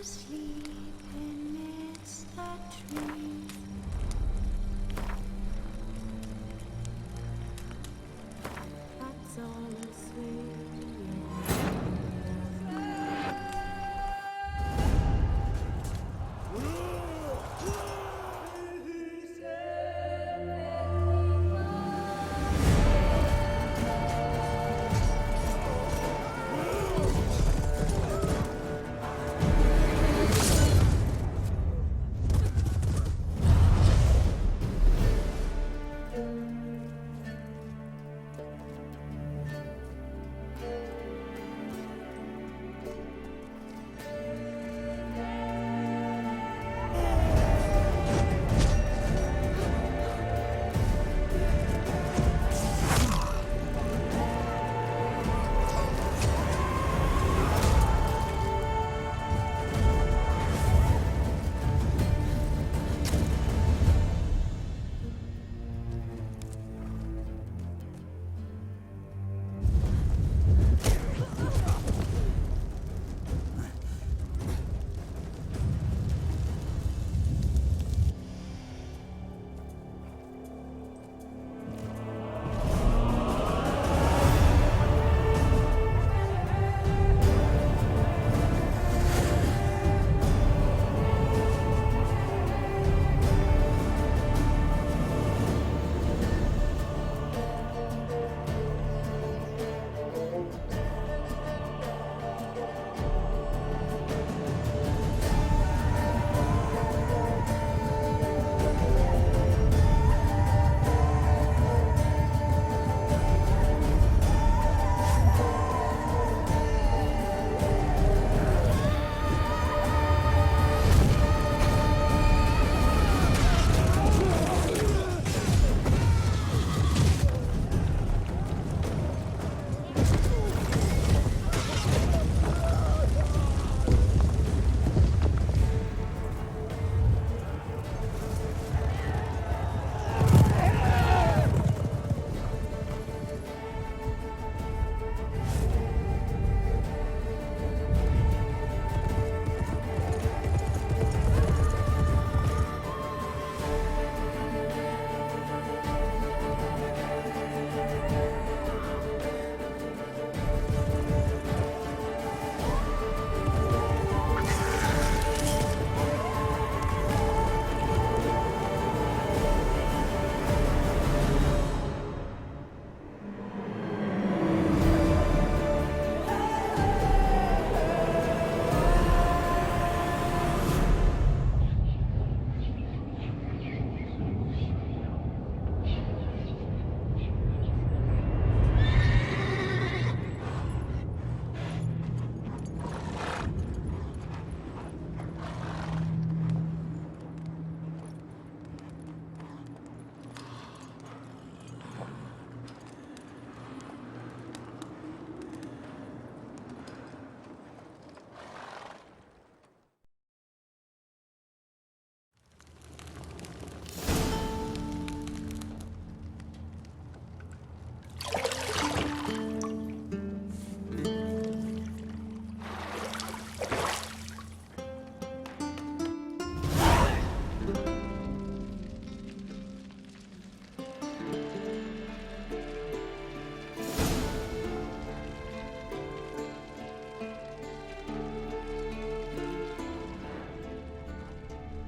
asleep amidst the trees. That's all asleep.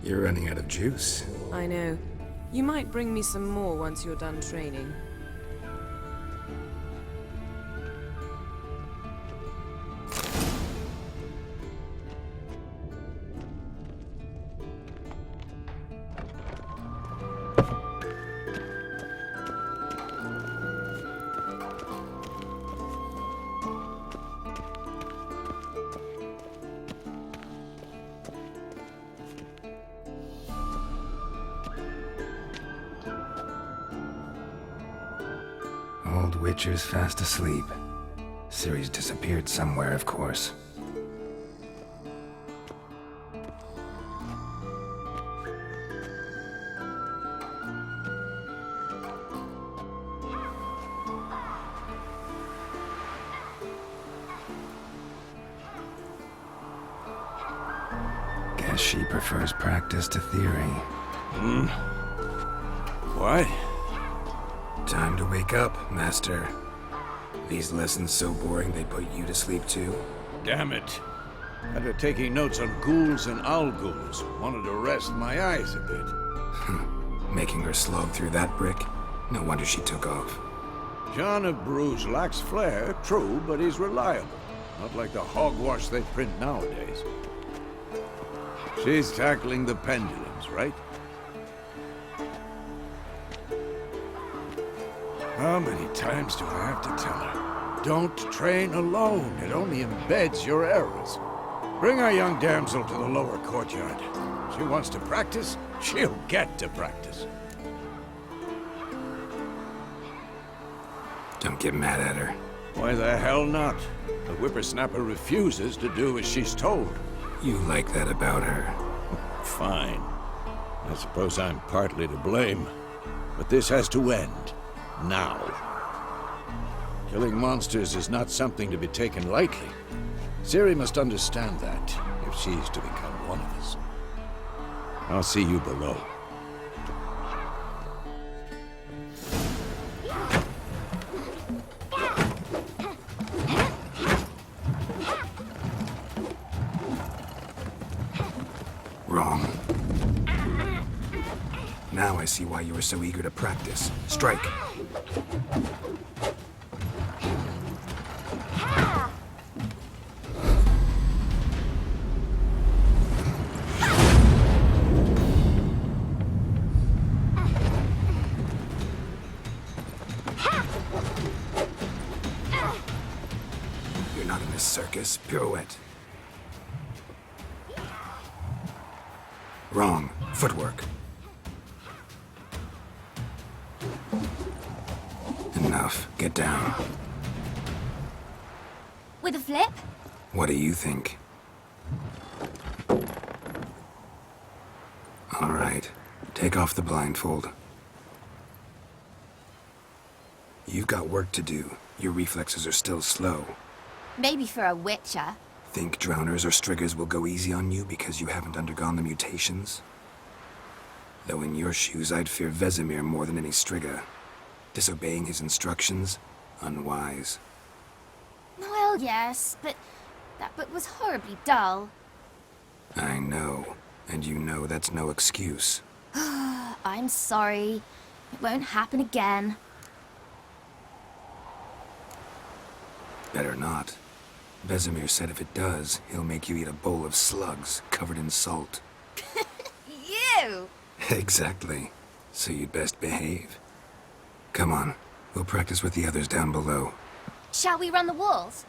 You're running out of juice. I know. You might bring me some more once you're done training. Old Witcher's fast asleep. Ciri's disappeared somewhere, of course. guess she prefers practice to theory. What? Time to wake up, Master. These lessons so boring they put you to sleep too? Damn it. After taking notes on ghouls and owl ghouls, wanted to rest my eyes a bit. Making her slog through that brick? No wonder she took off. John of Bruges lacks flair, true, but he's reliable. Not like the hogwash they print nowadays. She's tackling the pendulums, right? How many times do I have to tell her? Don't train alone. It only embeds your errors. Bring our young damsel to the lower courtyard. She wants to practice, she'll get to practice. Don't get mad at her. Why the hell not? The whippersnapper refuses to do as she's told. You like that about her. Fine. I suppose I'm partly to blame. But this has to end. Now. Killing monsters is not something to be taken lightly. Ciri must understand that, if she's to become one of us. I'll see you below. Wrong. Now I see why you were so eager to practice. Strike. You're not in a circus. Pirouette. Wrong. Footwork. Enough. Get down. With a flip? What do you think? All right. Take off the blindfold. You've got work to do. Your reflexes are still slow. Maybe for a witcher. Think drowners or striggers will go easy on you because you haven't undergone the mutations? Though in your shoes, I'd fear Vesemir more than any strigger. Disobeying his instructions? Unwise. Well, yes, but that book was horribly dull. I know. And you know that's no excuse. I'm sorry. It won't happen again. Better not. Vesemir said if it does, he'll make you eat a bowl of slugs covered in salt. You! Exactly. So you'd best behave. Come on. We'll practice with the others down below. Shall we run the walls?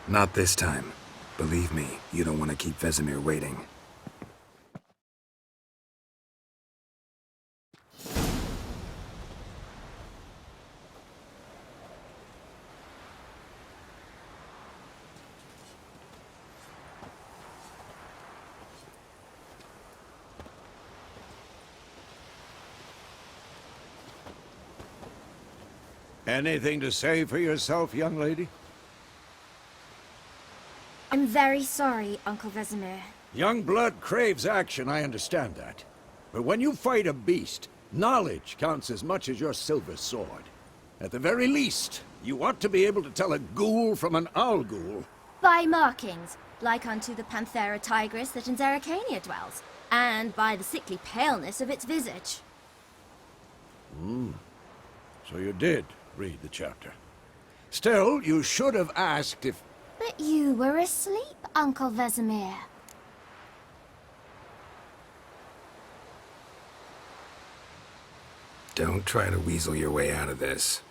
Not this time. Believe me, you don't want to keep Vesemir waiting. Anything to say for yourself, young lady? I'm very sorry, Uncle Vesemir. Young blood craves action, I understand that. But when you fight a beast, knowledge counts as much as your silver sword. At the very least, you ought to be able to tell a ghoul from an owl ghoul. By markings, like unto the Panthera tigris that in Zerrikania dwells, and by the sickly paleness of its visage. So you did read the chapter. Still, you should have asked if... But you were asleep, Uncle Vesemir. Don't try to weasel your way out of this.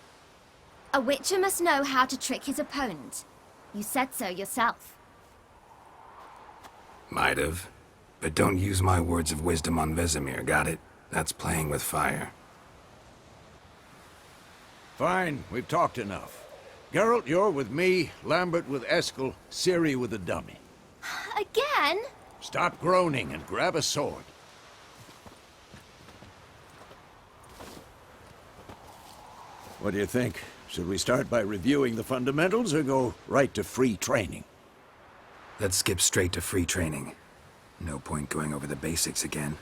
A witcher must know how to trick his opponent. You said so yourself. Might have. But don't use my words of wisdom on Vesemir, got it? That's playing with fire. Fine, we've talked enough. Geralt, you're with me, Lambert with Eskel, Ciri with the dummy. Again? Stop groaning and grab a sword. What do you think? Should we start by reviewing the fundamentals or go right to free training? Let's skip straight to free training. No point going over the basics again.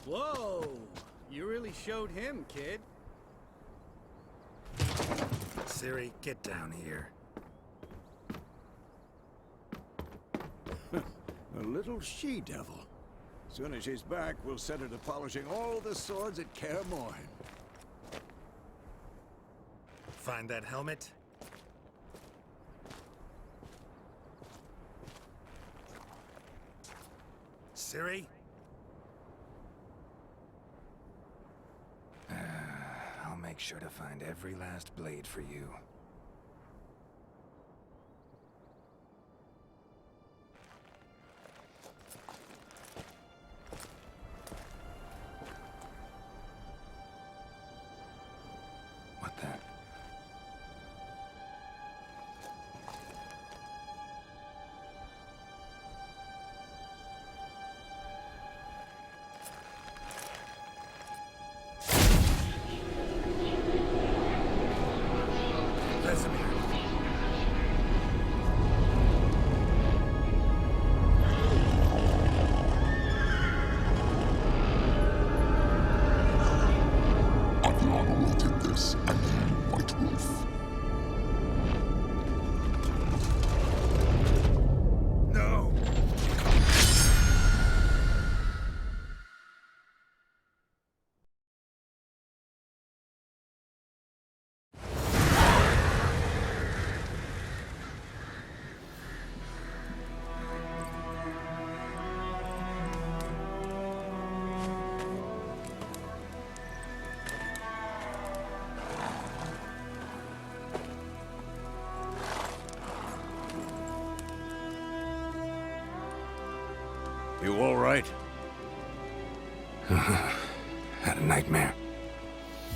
Whoa! You really showed him, kid. Siri, get down here. A little she-devil. Soon as she's back, we'll set her to polishing all the swords at Kaer Morhen. Find that helmet? Siri? I'll make sure to find every last blade for you. What the? You all right? Had a nightmare.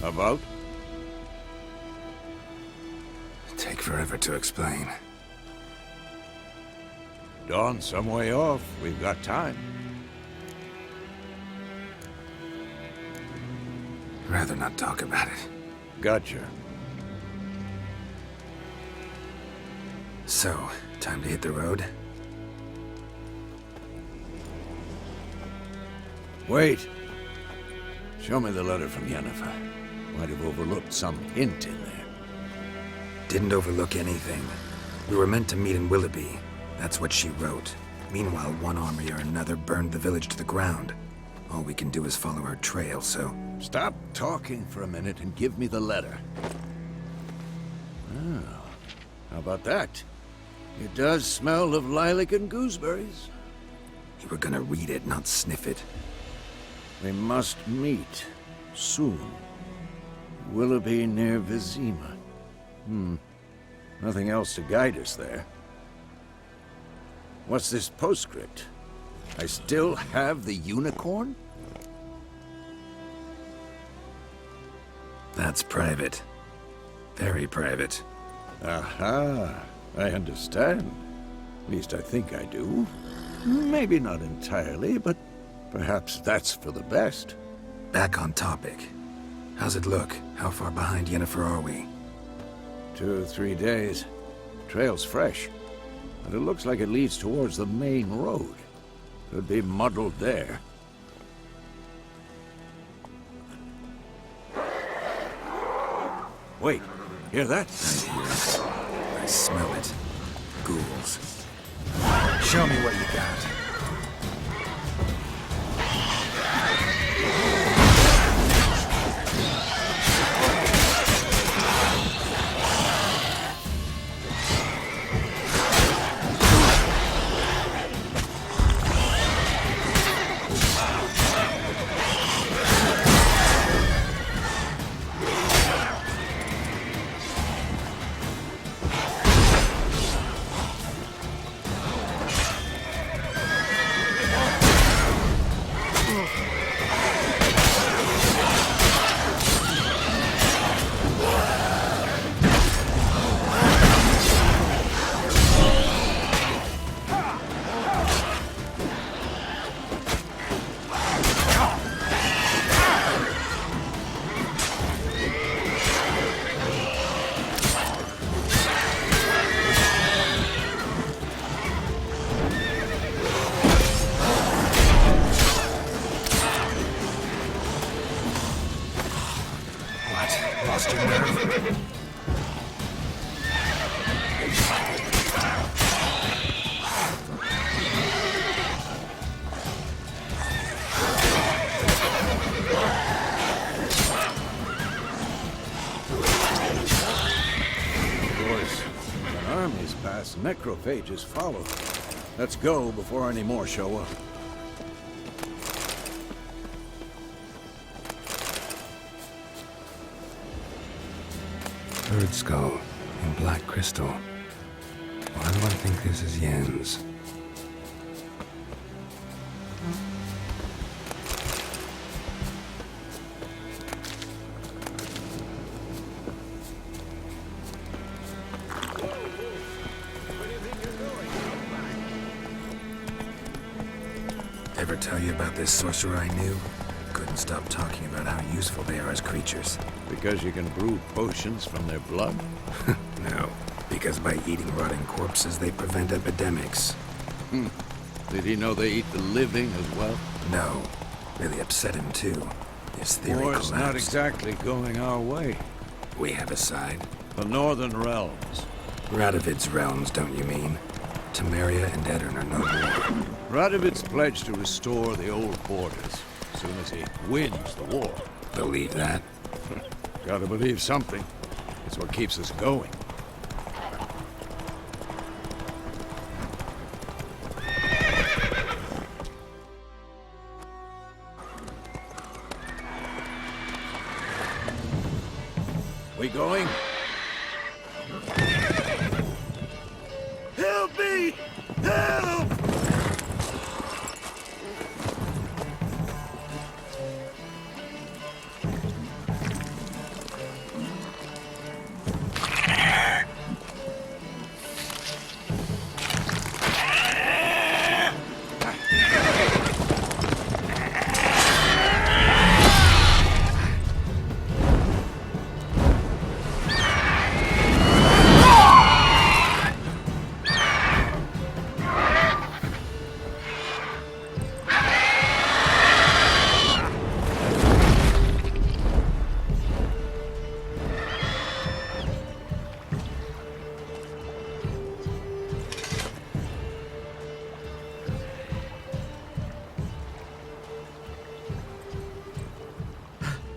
About? Take forever to explain. Dawn's some way off. We've got time. Rather not talk about it. Gotcha. So, time to hit the road? Wait. Show me the letter from Yennefer. Might have overlooked some hint in there. Didn't overlook anything. We were meant to meet in Willoughby. That's what she wrote. Meanwhile, one army or another burned the village to the ground. All we can do is follow her trail, so... Stop talking for a minute and give me the letter. Oh, how about that? It does smell of lilac and gooseberries. You were gonna read it, not sniff it. We must meet. Soon. Willoughby near Vizima. Nothing else to guide us there. What's this postscript? I still have the unicorn? That's private. Very private. Aha. I understand. At least I think I do. Maybe not entirely, but perhaps that's for the best. Back on topic. How's it look? How far behind Yennefer are we? 2 or 3 days. Trail's fresh, but it looks like it leads towards the main road. Could be muddled there. Wait, hear that? I hear it. I smell it. Ghouls. Show me what you got. lost your nerve? Armies pass, necrophages follow. Let's go before any more show up. Bird skull and black crystal. Why do I think this is Yen's? Ever tell you about this sorcerer I knew? Couldn't stop talking about how useful they are as creatures. Because you can brew potions from their blood? No, because by eating rotting corpses, they prevent epidemics. Did he know they eat the living as well? No, really upset him too. His theory War's collapsed. not exactly going our way. We have a side. The Northern Realms. Radovid's realms, don't you mean? Temeria and Edirn are no more. Radovid's pledged to restore the old borders as soon as he wins the war. Believe that? Gotta believe something. It's what keeps us going. We going? Help me! Help!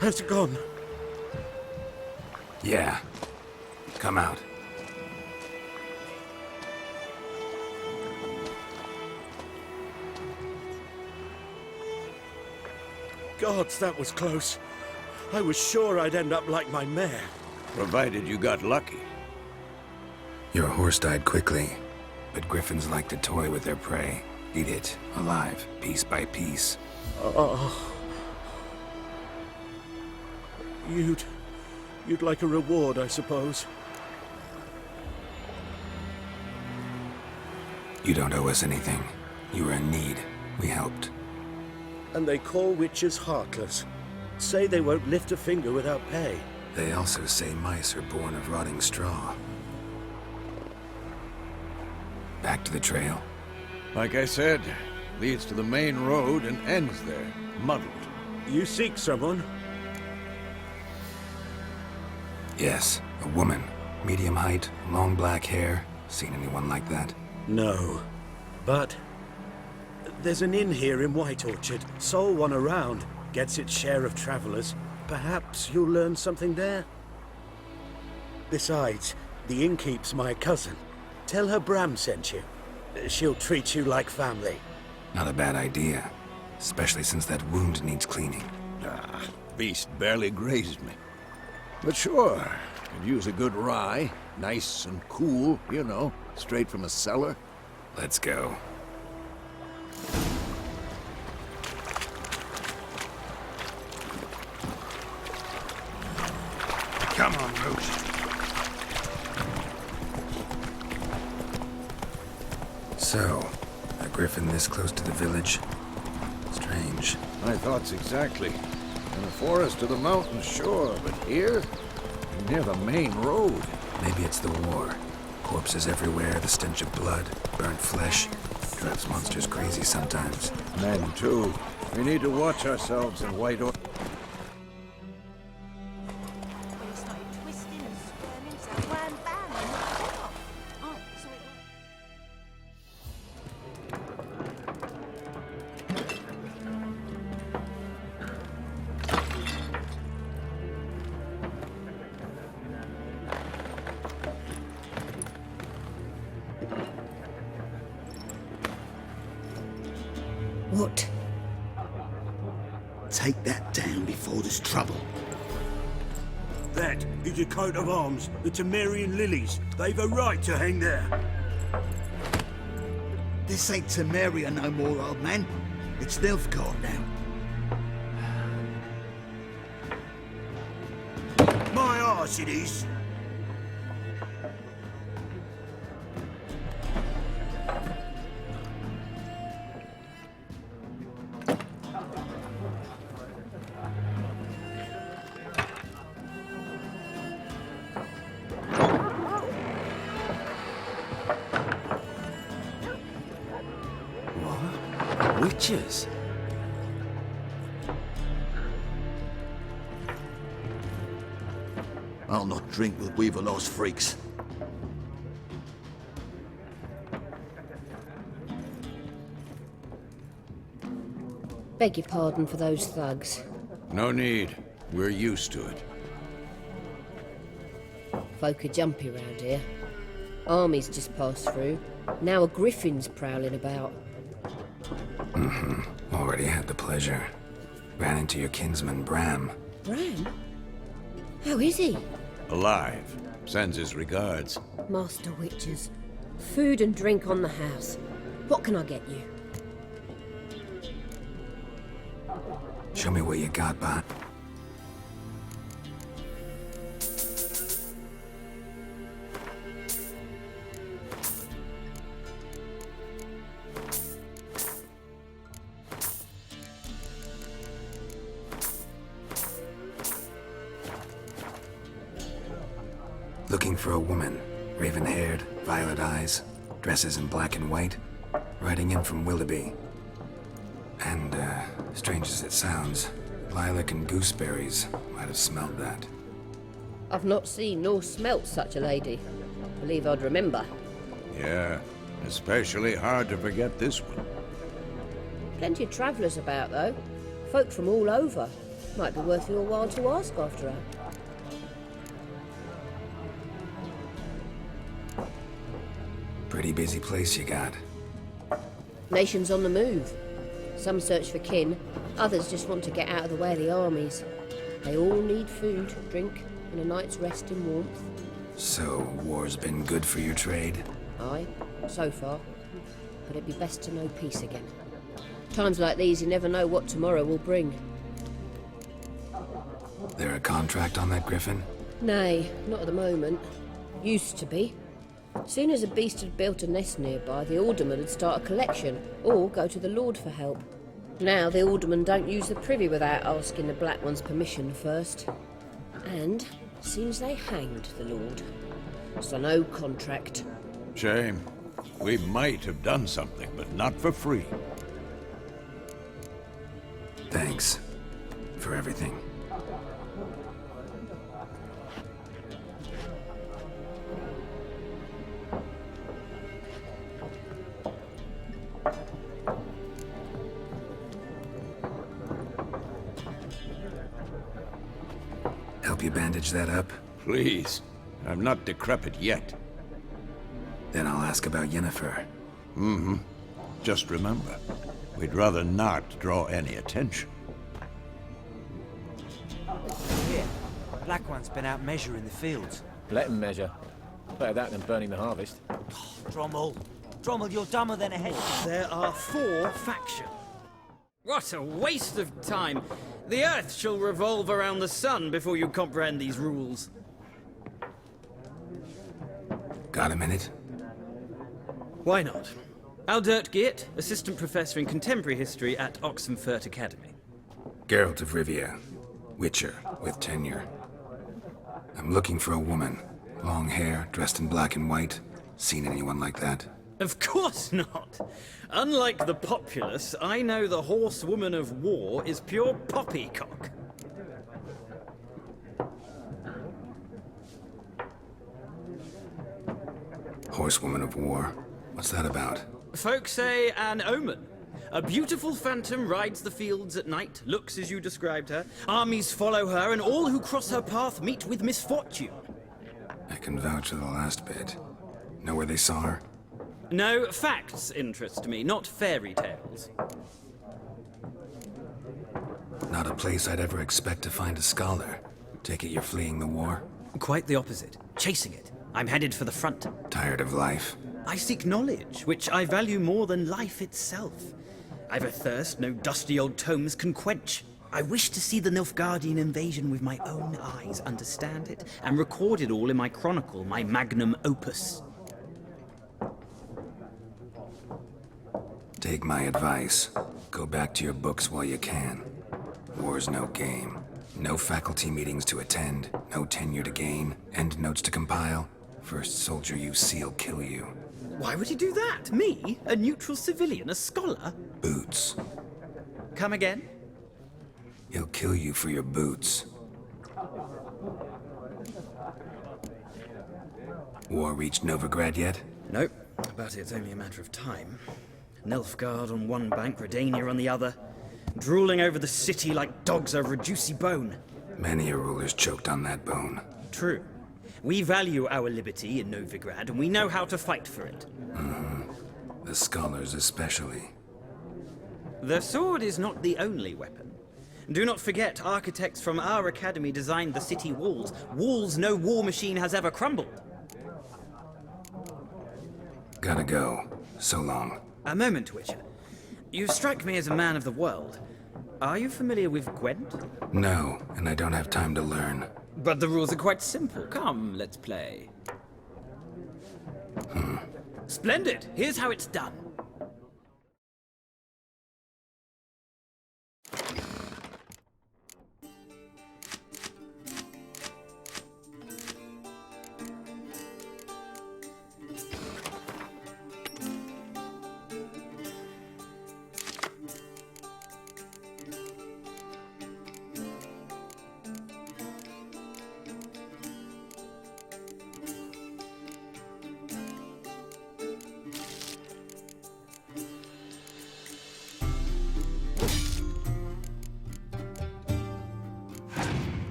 Has it gone? Yeah. Come out. Gods, that was close. I was sure I'd end up like my mare. Provided you got lucky. Your horse died quickly, but griffins like to toy with their prey. Eat it, alive, piece by piece. Oh. You'd like a reward, I suppose. You don't owe us anything. You were in need. We helped. And they call witches heartless. Say they won't lift a finger without pay. They also say mice are born of rotting straw. Back to the trail. Like I said, leads to the main road and ends there, muddled. You seek someone? Yes, a woman. Medium height, long black hair. Seen anyone like that? No. But there's an inn here in White Orchard. Sole one around. Gets its share of travelers. Perhaps you'll learn something there? Besides, the innkeep's my cousin. Tell her Bram sent you. She'll treat you like family. Not a bad idea. Especially since that wound needs cleaning. Ah, beast barely grazed me. But sure, could use a good rye. Nice and cool, you know, straight from a cellar. Let's go. Come on, Roach. So, a griffin this close to the village? Strange. My thoughts exactly. In the forest or the mountains, sure, but here? Near the main road. Maybe it's the war. Corpses everywhere, the stench of blood, burnt flesh. Drives monsters crazy sometimes. Men, too. We need to watch ourselves in White Orchard. It's not Take that down before there's trouble. That is a coat of arms, the Temerian lilies. They've a right to hang there. This ain't Temeria no more, old man. It's Nilfgaard now. My arse it is. Witches? I'll not drink with Weaverlaw's freaks. Beg your pardon for those thugs. No need. We're used to it. Folk are jumpy round here. Armies just passed through. Now a griffin's prowling about. Already had the pleasure. Ran into your kinsman, Bram. Bram? How is he? Alive. Sends his regards. Master Witches. Food and drink on the house. What can I get you? Show me what you got, bot. Looking for a woman. Raven-haired, violet eyes, dresses in black and white, riding in from Willoughby. And, strange as it sounds, lilac and gooseberries might have smelled that. I've not seen nor smelt such a lady. Believe I'd remember. Yeah, especially hard to forget this one. Plenty of travellers about, though. Folk from all over. Might be worth your while to ask after her. Pretty busy place you got. Nations on the move. Some search for kin, others just want to get out of the way of the armies. They all need food, drink, and a night's rest in warmth. So, war's been good for your trade? Aye, so far. But it'd be best to know peace again. Times like these, you never know what tomorrow will bring. There a contract on that griffin? Nay, not at the moment. Used to be. Soon as a beast had built a nest nearby, the alderman would start a collection, or go to the Lord for help. Now the alderman don't use the privy without asking the Black One's permission first. And seems they hanged the Lord. So no contract. Shame. We might have done something, but not for free. Thanks for everything. Help you bandage that up? Please. I'm not decrepit yet. Then I'll ask about Yennefer. Just remember, we'd rather not draw any attention. Here, Black One's been out measuring the fields. Let him measure. Better that than burning the harvest. Drommel, you're dumber than a head. There are 4 factions. What a waste of time! The Earth shall revolve around the sun before you comprehend these rules. Got a minute? Why not? Aldert Geert, Assistant Professor in Contemporary History at Oxenfurt Academy. Geralt of Rivia. Witcher, with tenure. I'm looking for a woman. Long hair, dressed in black and white. Seen anyone like that? Of course not! Unlike the populace, I know the horsewoman of war is pure poppycock. Horsewoman of war? What's that about? Folk say an omen. A beautiful phantom rides the fields at night, looks as you described her. Armies follow her, and all who cross her path meet with misfortune. I can vouch for the last bit. Know where they saw her? No, facts interest me, not fairy tales. Not a place I'd ever expect to find a scholar. Take it you're fleeing the war? Quite the opposite. Chasing it. I'm headed for the front. Tired of life? I seek knowledge, which I value more than life itself. I've a thirst no dusty old tomes can quench. I wish to see the Nilfgaardian invasion with my own eyes, understand it, and record it all in my chronicle, my magnum opus. Take my advice. Go back to your books while you can. War's no game. No faculty meetings to attend, no tenure to gain, end notes to compile. First soldier you see'll kill you. Why would he do that? Me? A neutral civilian? A scholar? Boots. Come again? He'll kill you for your boots. War reached Novigrad yet? Nope, but it's only a matter of time. Nilfgaard on one bank, Redania on the other. Drooling over the city like dogs over a juicy bone. Many a ruler's choked on that bone. True. We value our liberty in Novigrad, and we know how to fight for it. The scholars especially. The sword is not the only weapon. Do not forget, architects from our academy designed the city walls. Walls no war machine has ever crumbled. Gotta go. So long. A moment, Witcher. You strike me as a man of the world. Are you familiar with Gwent? No, and I don't have time to learn. But the rules are quite simple. Come, let's play. Splendid! Here's how it's done.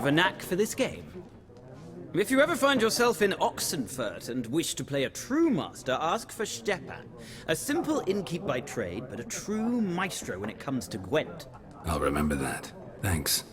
You've a knack for this game. If you ever find yourself in Oxenfurt and wish to play a true master, ask for Stepan. A simple innkeep by trade, but a true maestro when it comes to Gwent. I'll remember that. Thanks.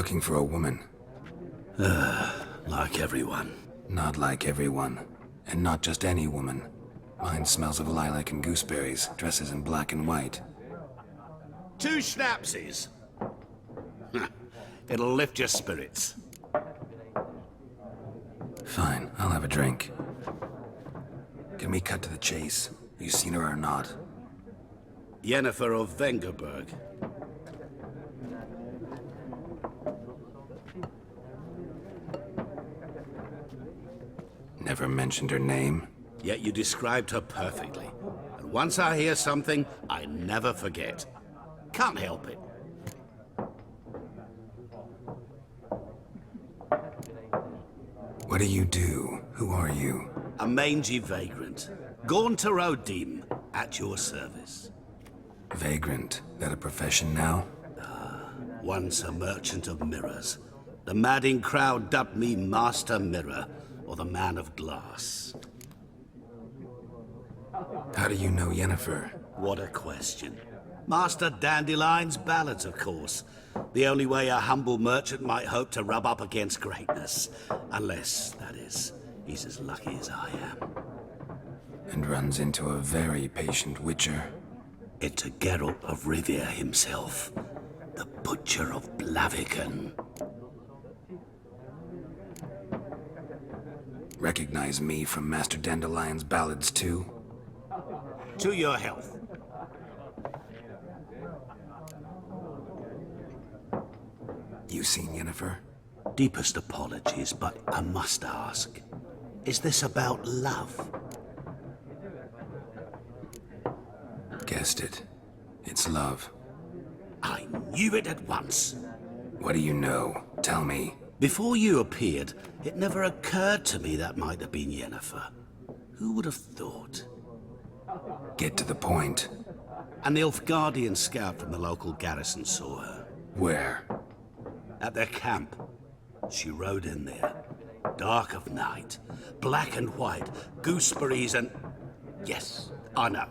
looking for a woman. Like everyone. Not like everyone. And not just any woman. Mine smells of lilac and gooseberries, dresses in black and white. 2 schnapsies. It'll lift your spirits. Fine, I'll have a drink. Can we cut to the chase? You seen her or not? Yennefer of Vengerberg. Never mentioned her name? Yet you described her perfectly. And once I hear something, I never forget. Can't help it. What do you do? Who are you? A mangy vagrant. Gaunter Odim, at your service. Vagrant. That a profession now? Once a merchant of mirrors. The madding crowd dubbed me Master Mirror, or the Man of Glass. How do you know Yennefer? What a question. Master Dandelion's ballads, of course. The only way a humble merchant might hope to rub up against greatness. Unless, that is, he's as lucky as I am. And runs into a very patient witcher. Into Geralt of Rivia himself. The Butcher of Blaviken. Recognize me from Master Dandelion's ballads, too? To your health. You seen Yennefer? Deepest apologies, but I must ask. Is this about love? Guessed it. It's love. I knew it at once. What do you know? Tell me. Before you appeared, it never occurred to me that might have been Yennefer. Who would have thought? Get to the point. An Nilfgaardian scout from the local garrison saw her. Where? At their camp. She rode in there. Dark of night. Black and white. Gooseberries and... Yes, I know.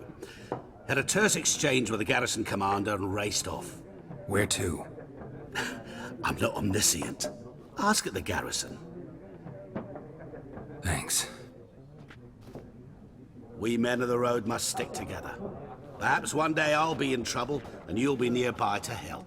Had a terse exchange with the garrison commander and raced off. Where to? I'm not omniscient. Ask at the garrison. Thanks. We men of the road must stick together. Perhaps one day I'll be in trouble and you'll be nearby to help.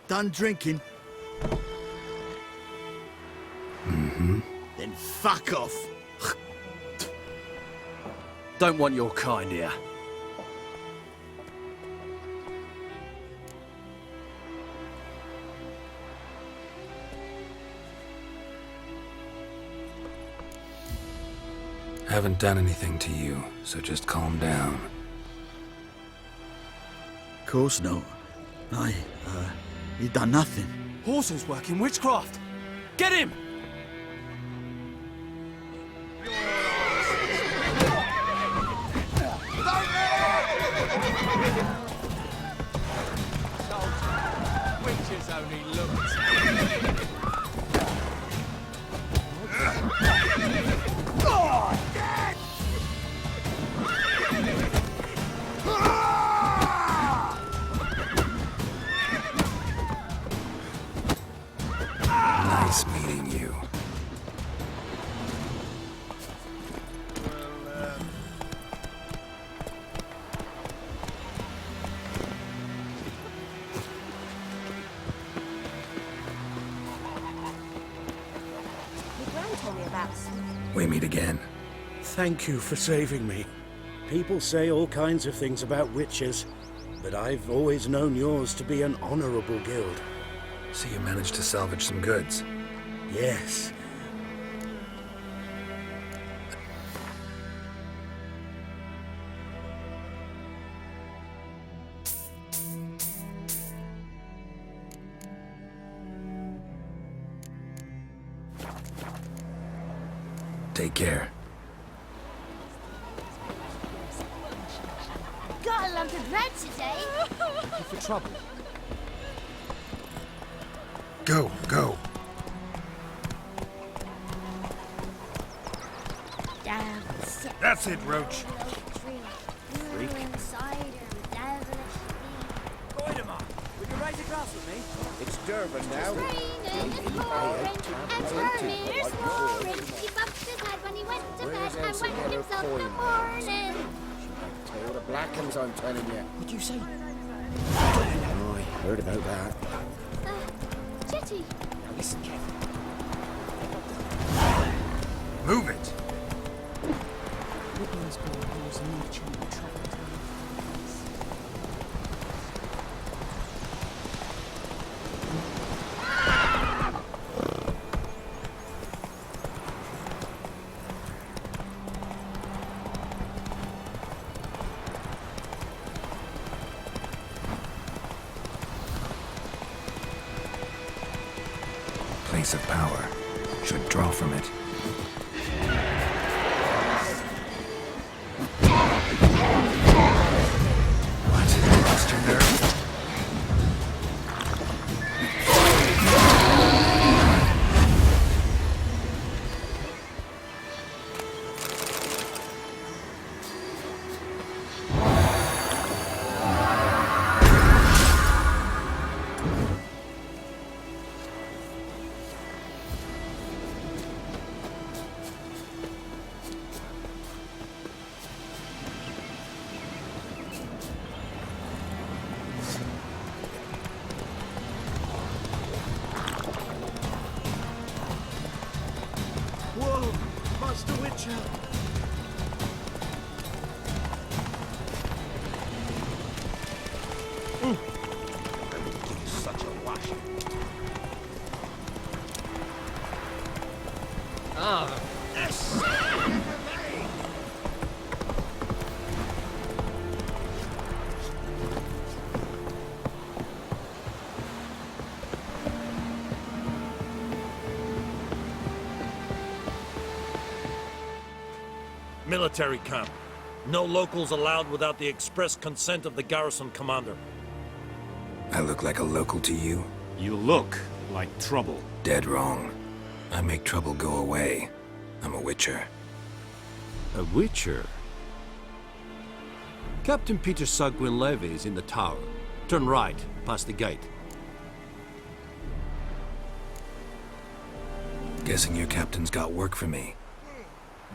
Done drinking? Mm-hmm. Then fuck off. Don't want your kind here. Haven't done anything to you, so just calm down. Course not. You done nothing. Horses work in witchcraft. Get him! Witches only looked. Nice meeting you. Your gran told me about We meet again. Thank you for saving me. People say all kinds of things about witches, but I've always known yours to be an honorable guild. So you managed to salvage some goods. Yes. Take care. got a lump of bread today. You for trouble? Go, go. Down, That's it, Roach. Freak. Cider, devilish beef. Goidemar, would you raise a glass with me? It's Durban now. Raining, it's pouring, and Hermir's roaring. He bumped his head when he went to bed and wet himself in the morning. Tell the black ones I'm telling you. What'd you say? Oh, I heard about that. Jetty. Now listen carefully. Move it. Woodland's going to cause nature and trouble. Place of power. Should draw from it. What? Lost your nerve? Whoa! Master Witcher! Such a wash. Ah, Military camp. No locals allowed without the express consent of the garrison commander. I look like a local to you? You look like trouble. Dead wrong. I make trouble go away. I'm a witcher. A witcher? Captain Peter Sagwin Levy is in the tower. Turn right, past the gate. Guessing your captain's got work for me.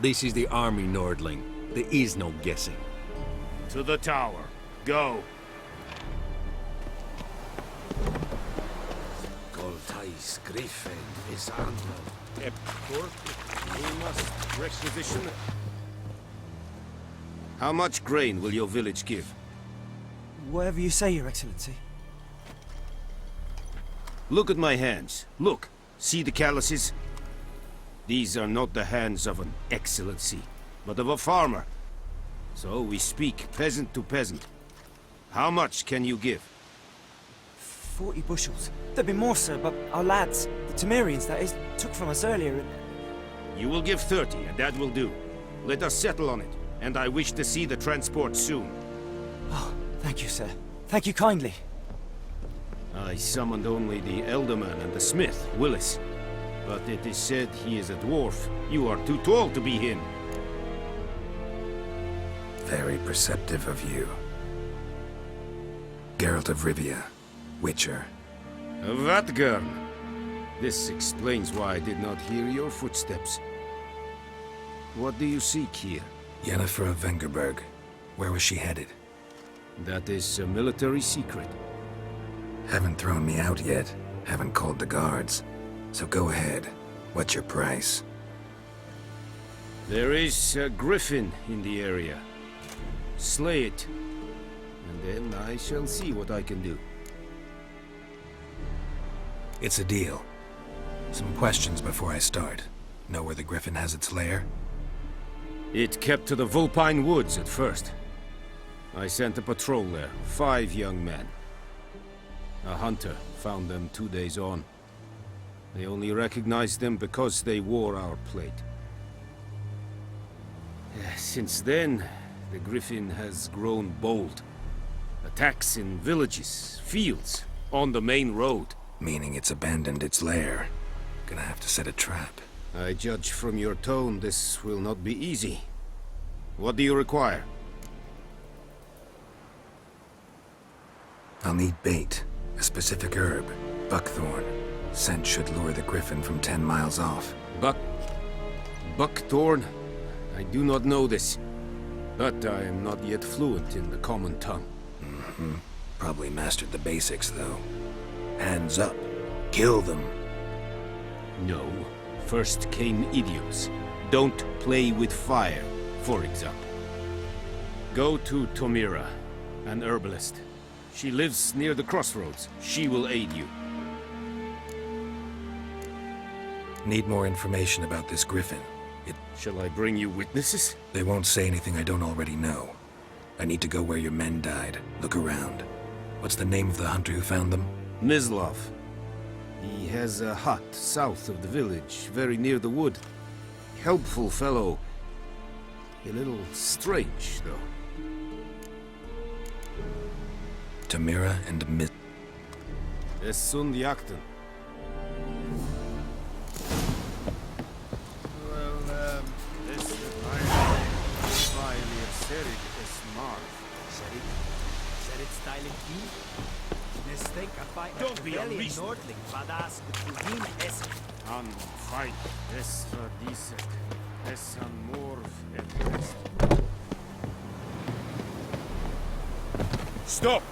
This is the army, Nordling. There is no guessing. To the tower. Go. Goltais Griffin is under. We must requisition. How much grain will your village give? whatever you say, Your Excellency. Look at my hands. Look. See the calluses? These are not the hands of an excellency, but of a farmer. So we speak peasant to peasant. How much can you give? 40 bushels. There'd be more, sir, but our lads, the Temerians, that is, took from us earlier and... You will give 30, and that will do. Let us settle on it, and I wish to see the transport soon. Oh, thank you, sir. Thank you kindly. I summoned only the Elderman and the smith, Willis. But it is said he is a dwarf. You are too tall to be him. Very perceptive of you. Geralt of Rivia, Witcher. Vatgern. This explains why I did not hear your footsteps. What do you seek here? Yennefer of Vengerberg. Where was she headed? That is a military secret. Haven't thrown me out yet. Haven't called the guards. So go ahead. What's your price? There is a griffin in the area. Slay it. And then I shall see what I can do. It's a deal. Some questions before I start. Know where the griffin has its lair? It kept to the Vulpine Woods at first. I sent a patrol there, 5 young men. A hunter found them 2 days on. They only recognized them because they wore our plate. Since then, the griffin has grown bold. Attacks in villages, fields, on the main road. Meaning it's abandoned its lair. Gonna have to set a trap. I judge from your tone this will not be easy. What do you require? I'll need bait, a specific herb, buckthorn. Scent should lure the griffin from 10 miles off. Buckthorn? I do not know this, but I am not yet fluent in the common tongue. Probably mastered the basics, though. Hands up. Kill them. No. First came idioms. Don't play with fire, for example. Go to Tomira, an herbalist. She lives near the crossroads. She will aid you. Need more information about this griffin. Shall I bring you witnesses? They won't say anything I don't already know. I need to go where your men died. Look around. What's the name of the hunter who found them? Mislav. He has a hut south of the village, very near the wood. Helpful fellow. A little strange, though. Tamira and Es sunt jakten. This Serig is smart. Serig styling key? Mistake a fight. Don't be unreasonable. Nordling, badass, Kuhin Essen. An fight. Es verdieset. Es an morv et rest. Stop!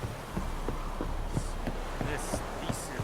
Es diesel.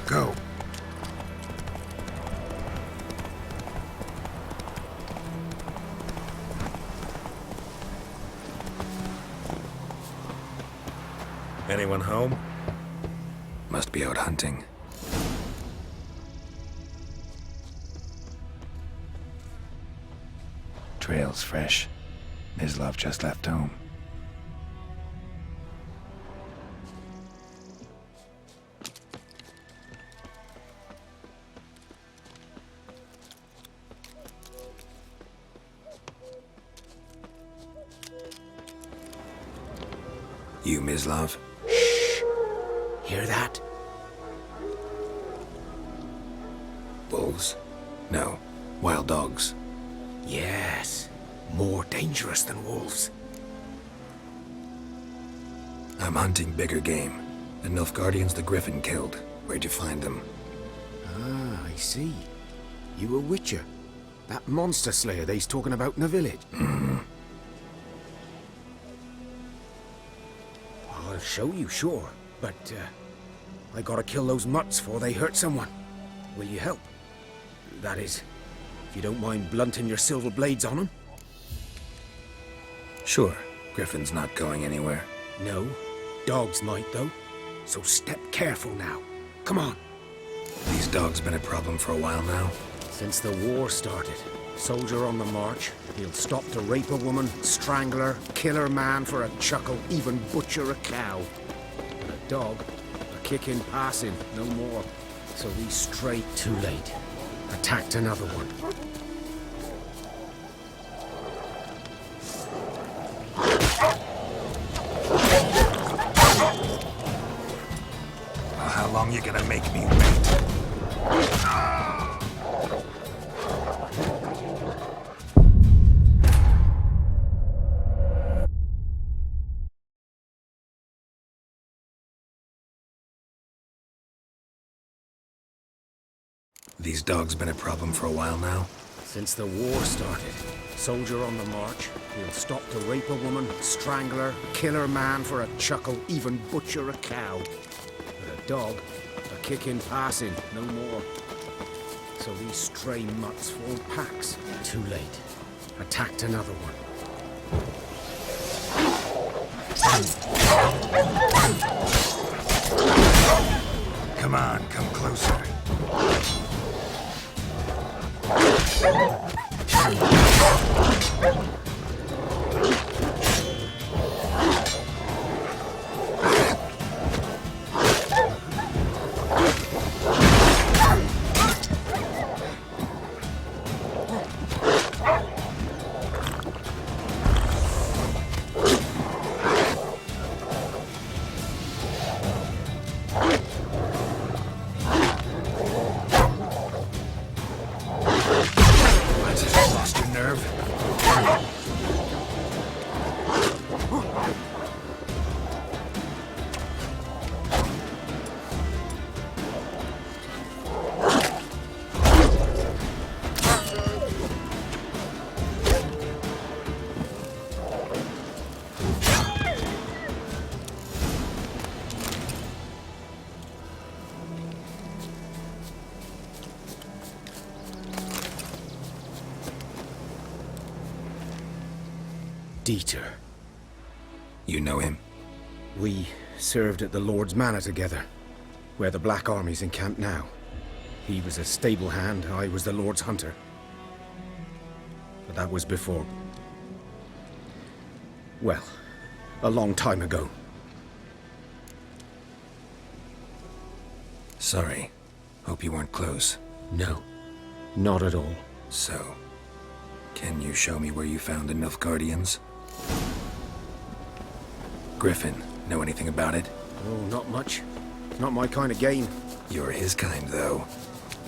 Go. Anyone home? Must be out hunting. Trail's fresh. Mislav just left home. You, Mislav? Shh! Hear that? Wolves? No. Wild dogs. Yes. More dangerous than wolves. I'm hunting bigger game. The Nilfgaardians the Griffin killed. Where'd you find them? Ah, I see. You a witcher. That monster slayer they's talking about in the village. I'll show you, sure. But, I gotta kill those mutts before they hurt someone. Will you help? That is, if you don't mind blunting your silver blades on them. Sure. Griffin's not going anywhere. No. Dogs might, though. So step careful now. Come on. These dogs been a problem for a while now? Since the war started. Soldier on the march. He'll stop to rape a woman, strangle her, kill her man for a chuckle, even butcher a cow. And a dog, a kicking, passing, no more. So he's straight too late. Attacked another one. I'll how long you gonna make me wait? These dogs been a problem for a while now? Since the war started. Soldier on the march. He'll stop to rape a woman, strangle her, kill her man for a chuckle, even butcher a cow. But a dog, a kick in passing, no more. So these stray mutts form packs. Too late. Attacked another one. Come on, come closer. Dieter. You know him? We served at the Lord's Manor together, where the Black Army's encamped now. He was a stable hand, I was the Lord's hunter. But that was before... well, a long time ago. Sorry. Hope you weren't close. No, not at all. So, can you show me where you found the Nilfgaardians? Griffin, know anything about it? Oh, not much. Not my kind of game. You're his kind, though.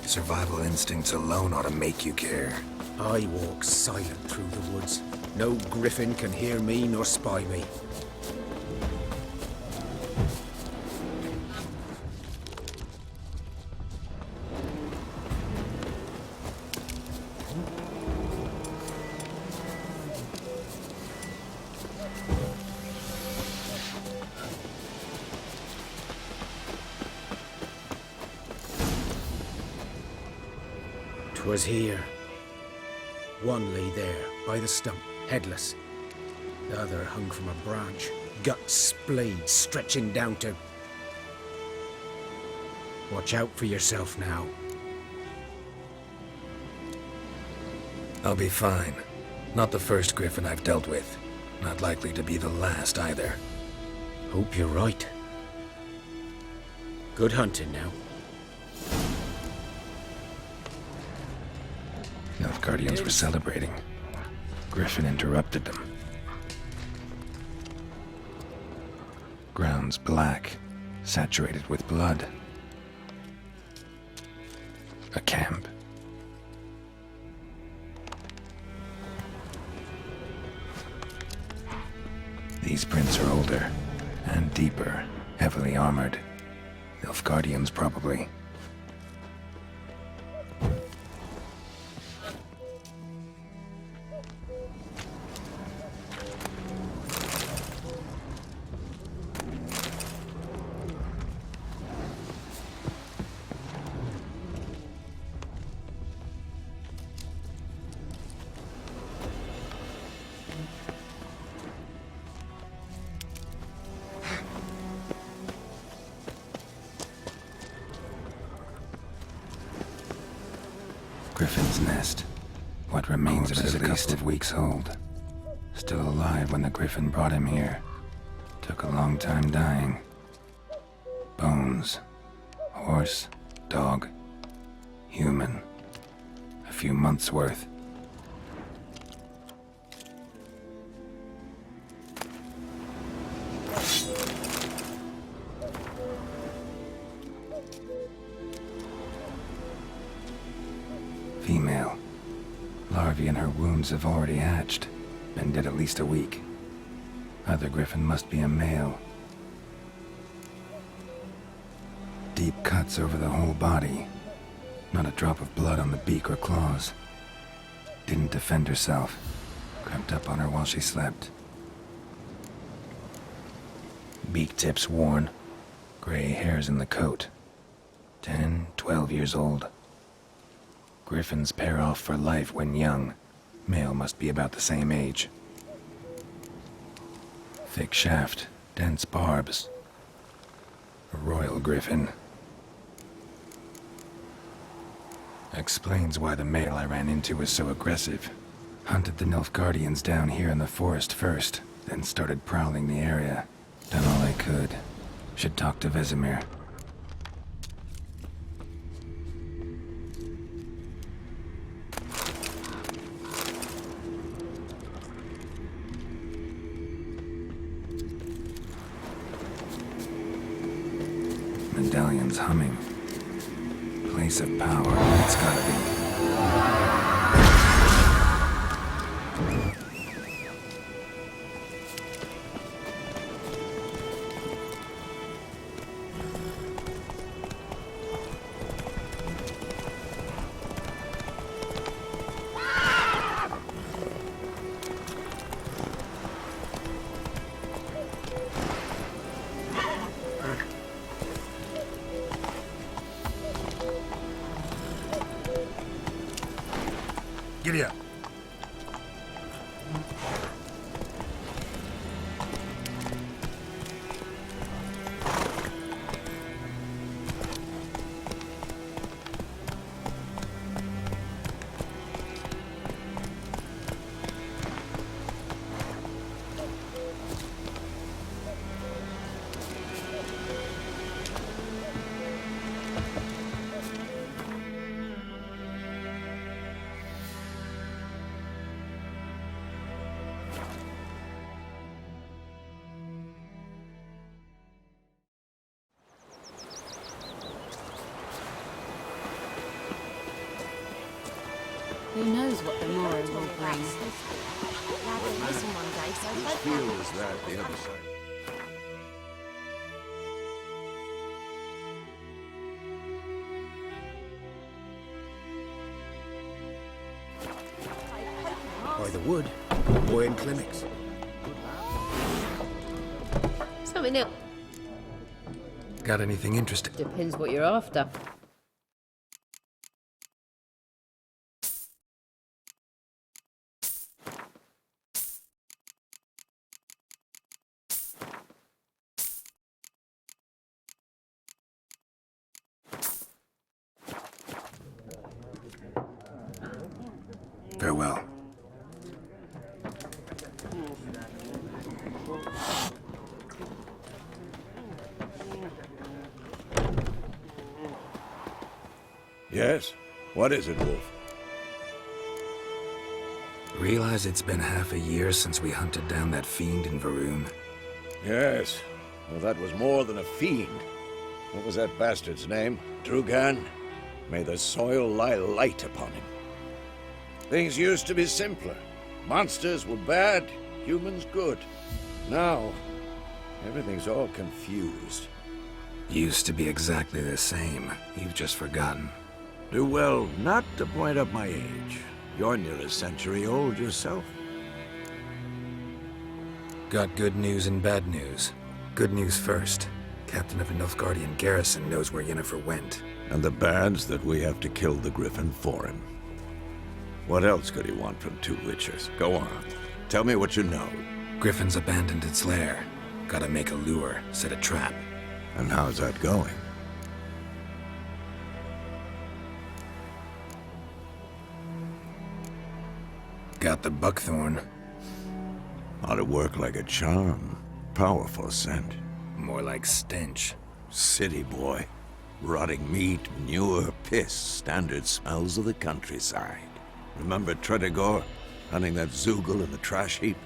Survival instincts alone ought to make you care. I walk silent through the woods. No griffin can hear me nor spy me. 'Twas here. One lay there, by the stump, headless. The other hung from a branch, guts splayed, stretching down to... Watch out for yourself now. I'll be fine. Not the first griffin I've dealt with. Not likely to be the last either. Hope you're right. Good hunting now. Nilfgaardians were celebrating. Griffin interrupted them. Ground's black, saturated with blood. A camp. These prints are older and deeper, heavily armored. Nilfgaardians, probably. Griffin's nest. What remains of it is a couple of weeks old. Still alive when the Griffin brought him here. Took a long time dying. Bones. Horse. Dog. Human. A few months' worth. Female. Larvae in her wounds have already hatched. Been dead at least a week. Other griffin must be a male. Deep cuts over the whole body. Not a drop of blood on the beak or claws. Didn't defend herself. Crept up on her while she slept. Beak tips worn. Gray hairs in the coat. 10, 12 years old. Griffins pair off for life when young. Male must be about the same age. Thick shaft, dense barbs. A royal griffin. Explains why the male I ran into was so aggressive. Hunted the Nilfgaardians down here in the forest first, then started prowling the area. Done all I could. Should talk to Vesemir. Medallion's humming. Place of power, it's gotta be. Giddy up. Who knows what the morrow will bring? Which field is that, the other side? By the wood, boy in clinics. Something else. Got anything interesting? Depends what you're after. Farewell. Yes? What is it, Wolf? Realize it's been half a year since we hunted down that fiend in Varun? Yes. Well, that was more than a fiend. What was that bastard's name? Drugan? May the soil lie light upon him. Things used to be simpler. Monsters were bad, humans good. Now, everything's all confused. Used to be exactly the same. You've just forgotten. Do well not to point up my age. You're near a century old yourself. Got good news and bad news. Good news first. Captain of a Nilfgaardian garrison knows where Yennefer went. And the bad's that we have to kill the Griffin for him. What else could he want from two witchers? Go on. Tell me what you know. Griffin's abandoned its lair. Gotta make a lure, set a trap. And how's that going? Got the buckthorn. Ought to work like a charm. Powerful scent. More like stench. City boy. Rotting meat, manure, piss. Standard smells of the countryside. Remember Tredegor? Hunting that Zoogle in the trash heap?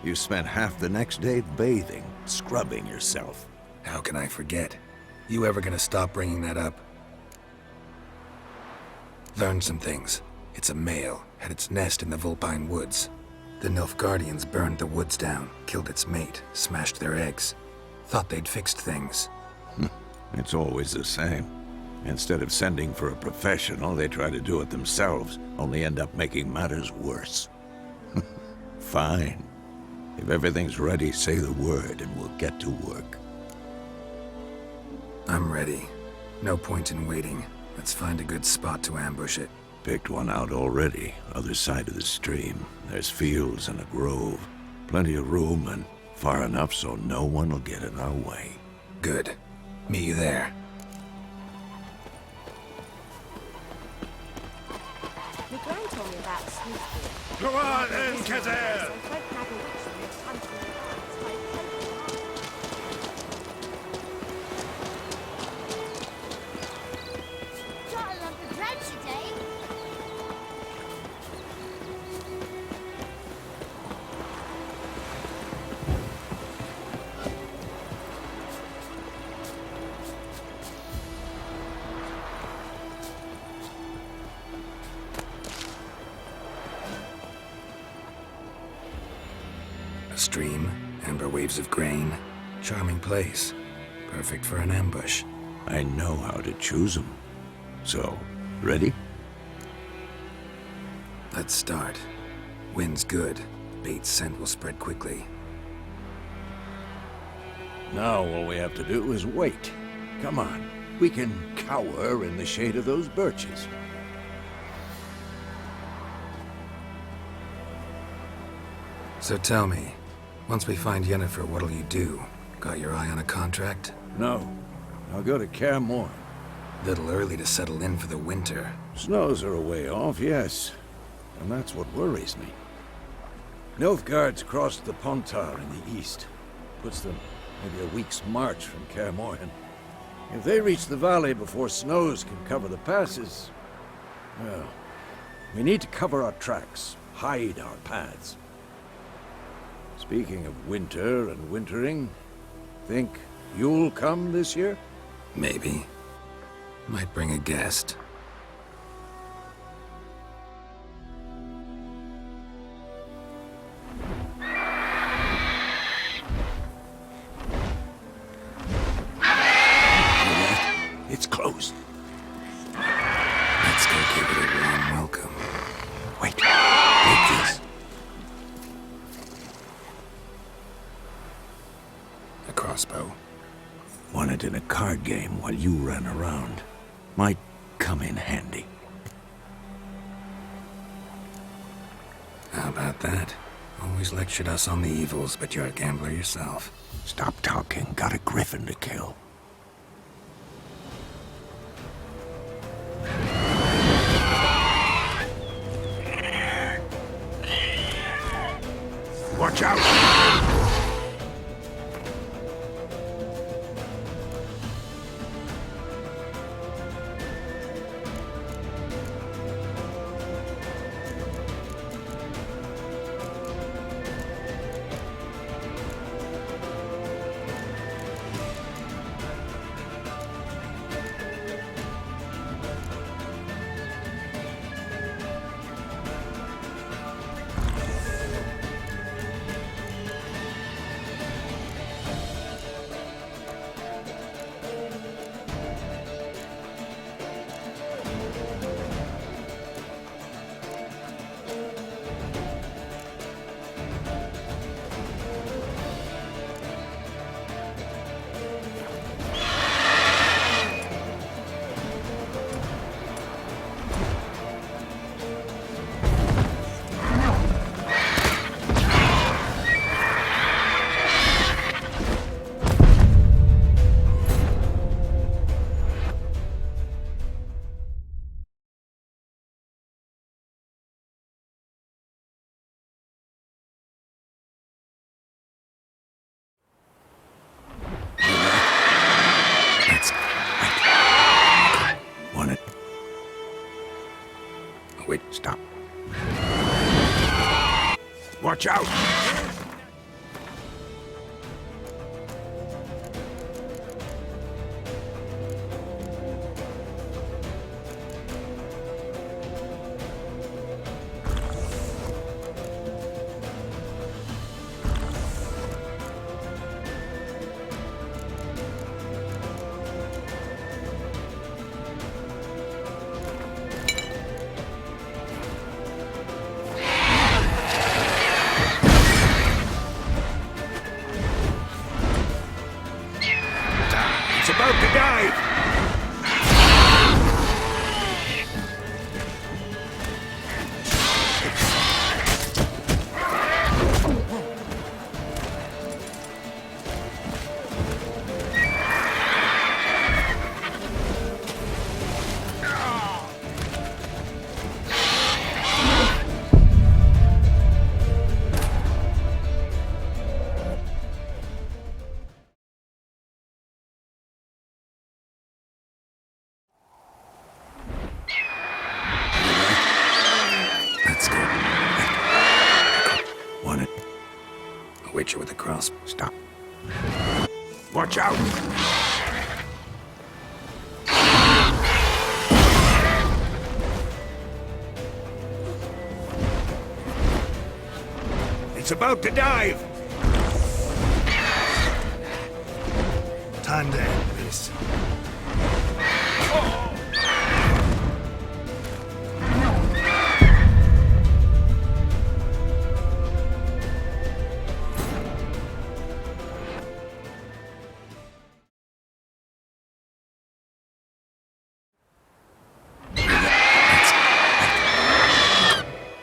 You spent half the next day bathing, scrubbing yourself. How can I forget? You ever gonna stop bringing that up? Learned some things. It's a male, had its nest in the Vulpine Woods. The Nilfgaardians burned the woods down, killed its mate, smashed their eggs. Thought they'd fixed things. It's always the same. Instead of sending for a professional, they try to do it themselves, only end up making matters worse. Fine. If everything's ready, say the word and we'll get to work. I'm ready. No point in waiting. Let's find a good spot to ambush it. Picked one out already, other side of the stream. There's fields and a grove. Plenty of room and far enough so no one will get in our way. Good. Meet you there. My grand told me about Snoopy. Go on then, Corsair! Got a lump of bread today. A stream, amber waves of grain. Charming place. Perfect for an ambush. I know how to choose them. So, ready? Let's start. Wind's good. Bait's scent will spread quickly. Now all we have to do is wait. Come on. We can cower in the shade of those birches. So tell me, once we find Yennefer, what'll you do? Got your eye on a contract? No. I'll go to Kaer Morhen. Little early to settle in for the winter. Snows are a way off, yes. And that's what worries me. Nilfgaard's crossed the Pontar in the east. Puts them maybe a week's march from Kaer Morhen. If they reach the valley before snows can cover the passes, well, we need to cover our tracks, hide our paths. Speaking of winter and wintering, think you'll come this year? Maybe. Might bring a guest. It's closed. Let's go give it a warm welcome. Wait, take this. A crossbow. Won it in a card game while you ran around. Might come in handy. How about that? Always lectured us on the evils, but you're a gambler yourself. Stop talking. Got a griffin to kill. Watch out! Wait, stop. Watch out! Witcher with a cross. Stop. Watch out! It's about to dive! Time to end this.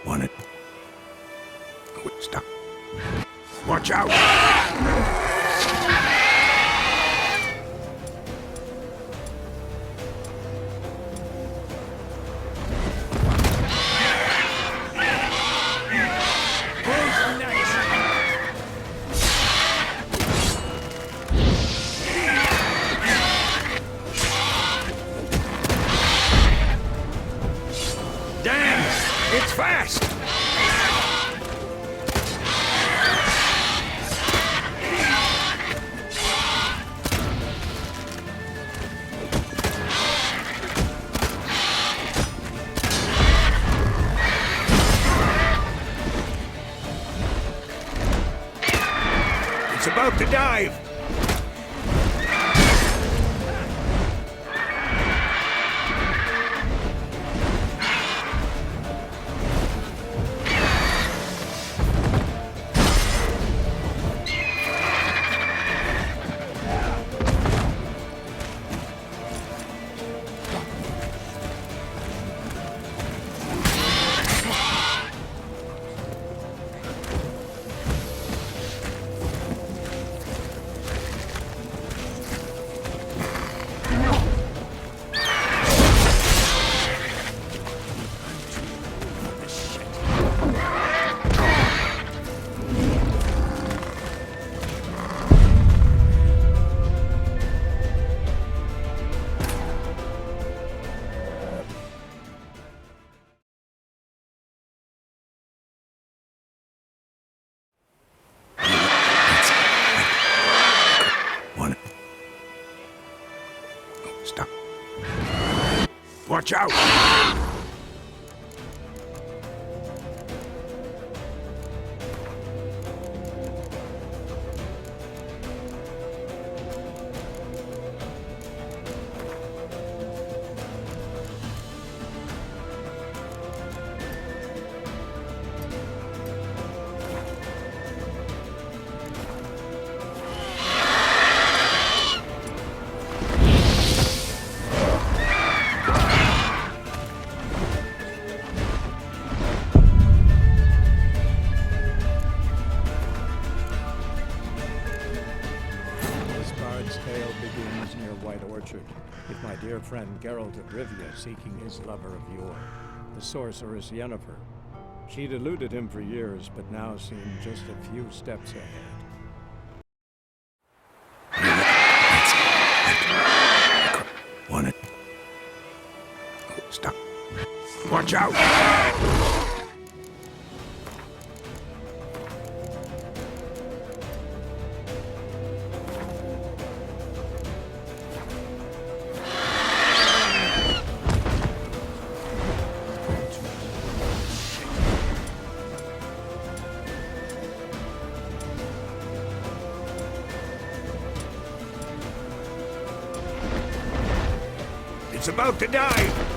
Want it? Stop. Watch out! Damn! It's fast! It's about to dive! Stop. Watch out! With my dear friend Geralt of Rivia seeking his lover of yore, the sorceress Yennefer. She'd eluded him for years, but now seemed just a few steps ahead. Want it? Stop. Watch out! It's about to dive!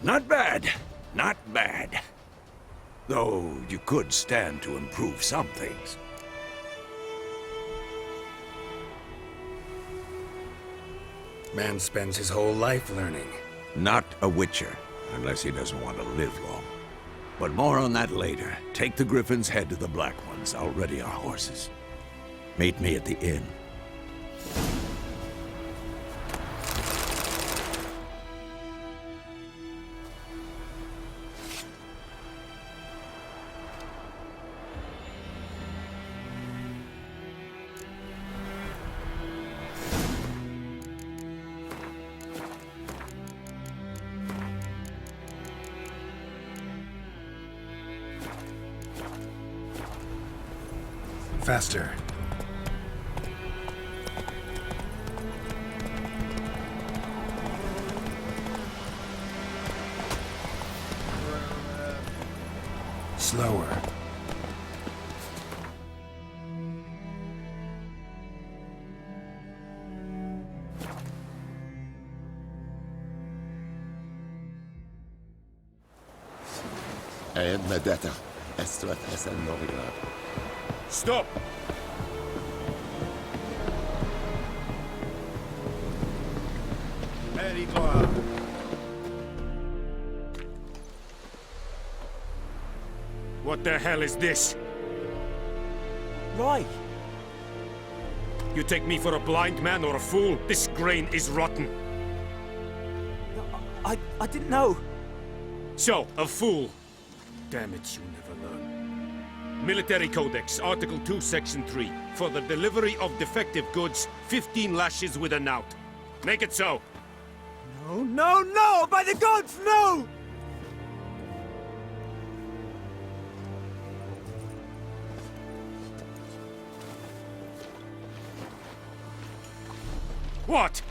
Not bad. Not bad. Though you could stand to improve some things. Man spends his whole life learning. Not a witcher, unless he doesn't want to live long. But more on that later. Take the Griffin's head to the Black Ones. I'll ready our horses. Meet me at the inn. Faster. Slower. Stop! What the hell is this? Right. You take me for a blind man or a fool? This grain is rotten. I didn't know. So, a fool. Damn it, you never learn. Military Codex, Article 2, Section 3. For the delivery of defective goods, 15 lashes with a knout. Make it so. No, no, no! By the gods, no! What?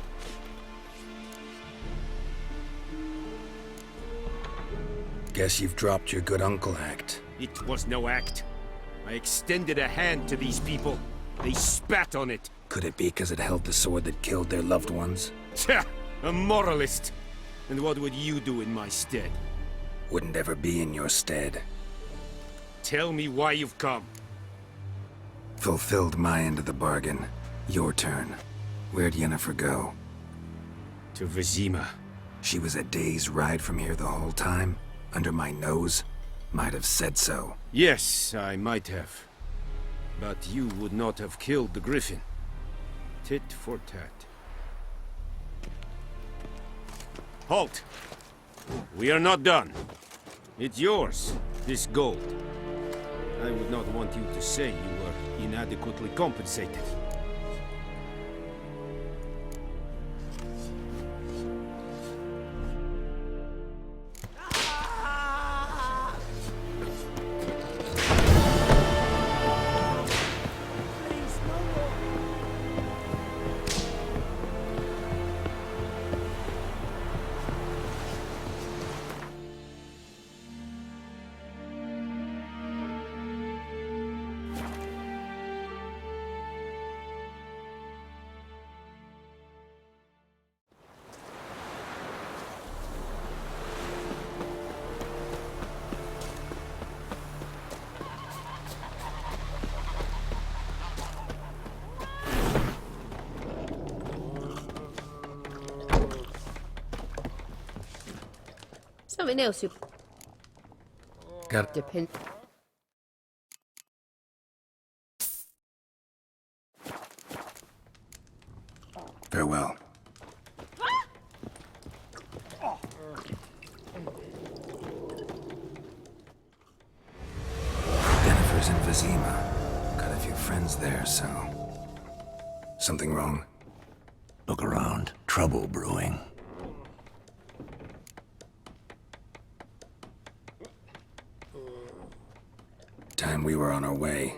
Guess you've dropped your good uncle act. It was no act. I extended a hand to these people. They spat on it. Could it be because it held the sword that killed their loved ones? Tja, a moralist. And what would you do in my stead? Wouldn't ever be in your stead. Tell me why you've come. Fulfilled my end of the bargain. Your turn. Where'd Yennefer go? To Vizima. She was a day's ride from here the whole time? Under my nose? Might have said so. Yes, I might have. But you would not have killed the Griffin. Tit for tat. Halt! We are not done. It's yours, this gold. I would not want you to say you were inadequately compensated. Something else you Got depend. Farewell. Yennefer's in Vizima. Got a few friends there, so... Something wrong? Look around. Trouble brewing. Time we were on our way.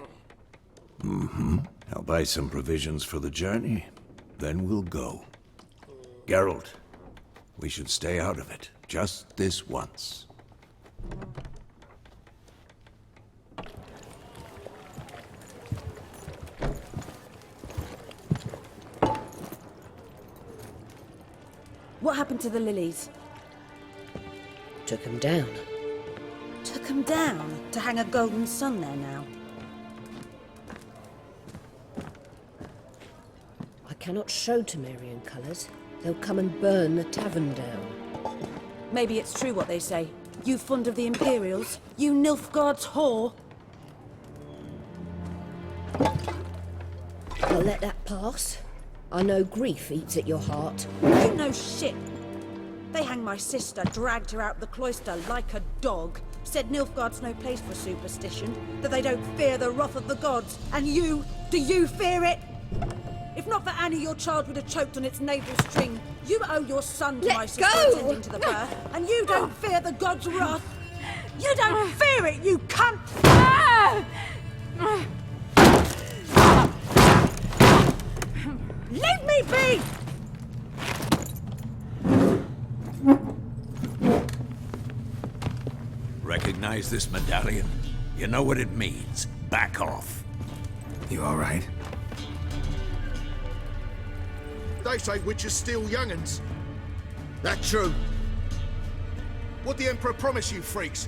Mm-hmm. I'll buy some provisions for the journey. Then we'll go. Geralt, we should stay out of it. Just this once. What happened to the lilies? Took him down. Took him down to hang a golden sun there now. I cannot show Temerian colours. They'll come and burn the tavern down. Maybe it's true what they say. You fond of the Imperials? You Nilfgaard's whore? I'll let that pass. I know grief eats at your heart. You know shit. They hanged my sister, dragged her out the cloister like a dog. Said Nilfgaard's no place for superstition, that they don't fear the wrath of the gods. And you, do you fear it? If not for Annie, your child would have choked on its navel string. You owe your son to my sister attending to the birth, and you don't fear the gods' wrath. You don't fear it, you cunt! Leave me be! Recognize this medallion? You know what it means. Back off. You all right? They say witches steal young'uns. That true? What the Emperor promise you, freaks?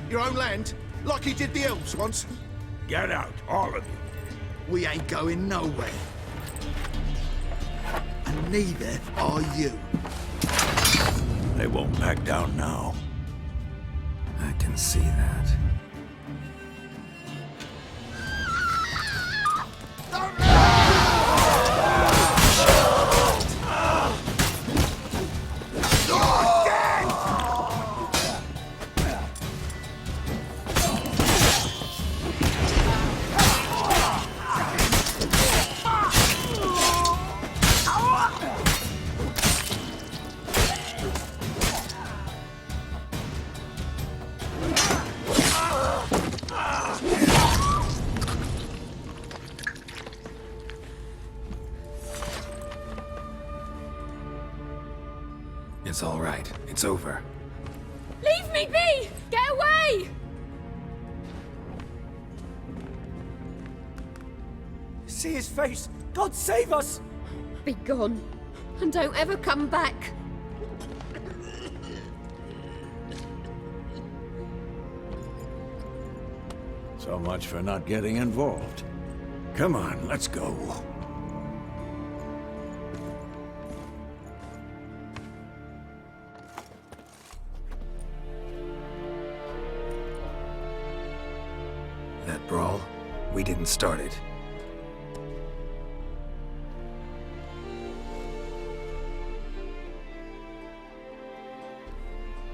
Your own land? Like he did the elves once? Get out, all of you. We ain't going nowhere. And neither are you. They won't back down now. I can see that. It's all right. It's over. Leave me be! Get away! See his face! God save us! Be gone, and don't ever come back. So much for not getting involved. Come on, let's go. That brawl, we didn't start it.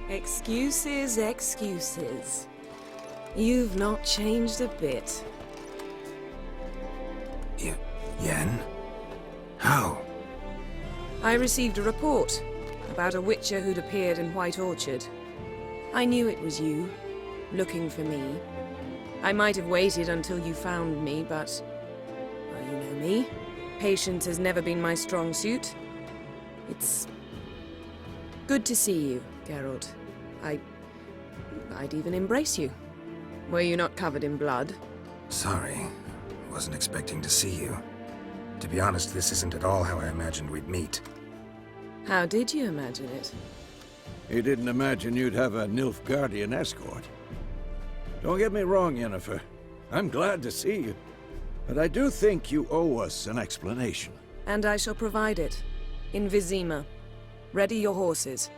Excuses, excuses. You've not changed a bit. Yen? How? I received a report about a witcher who'd appeared in White Orchard. I knew it was you, looking for me. I might have waited until you found me, but... well, you know me. Patience has never been my strong suit. It's... good to see you, Geralt. I'd even embrace you. Were you not covered in blood? Sorry. Wasn't expecting to see you. To be honest, this isn't at all how I imagined we'd meet. How did you imagine it? He didn't imagine you'd have a Nilfgaardian escort. Don't get me wrong, Yennefer. I'm glad to see you. But I do think you owe us an explanation. And I shall provide it. In Vizima. Ready your horses.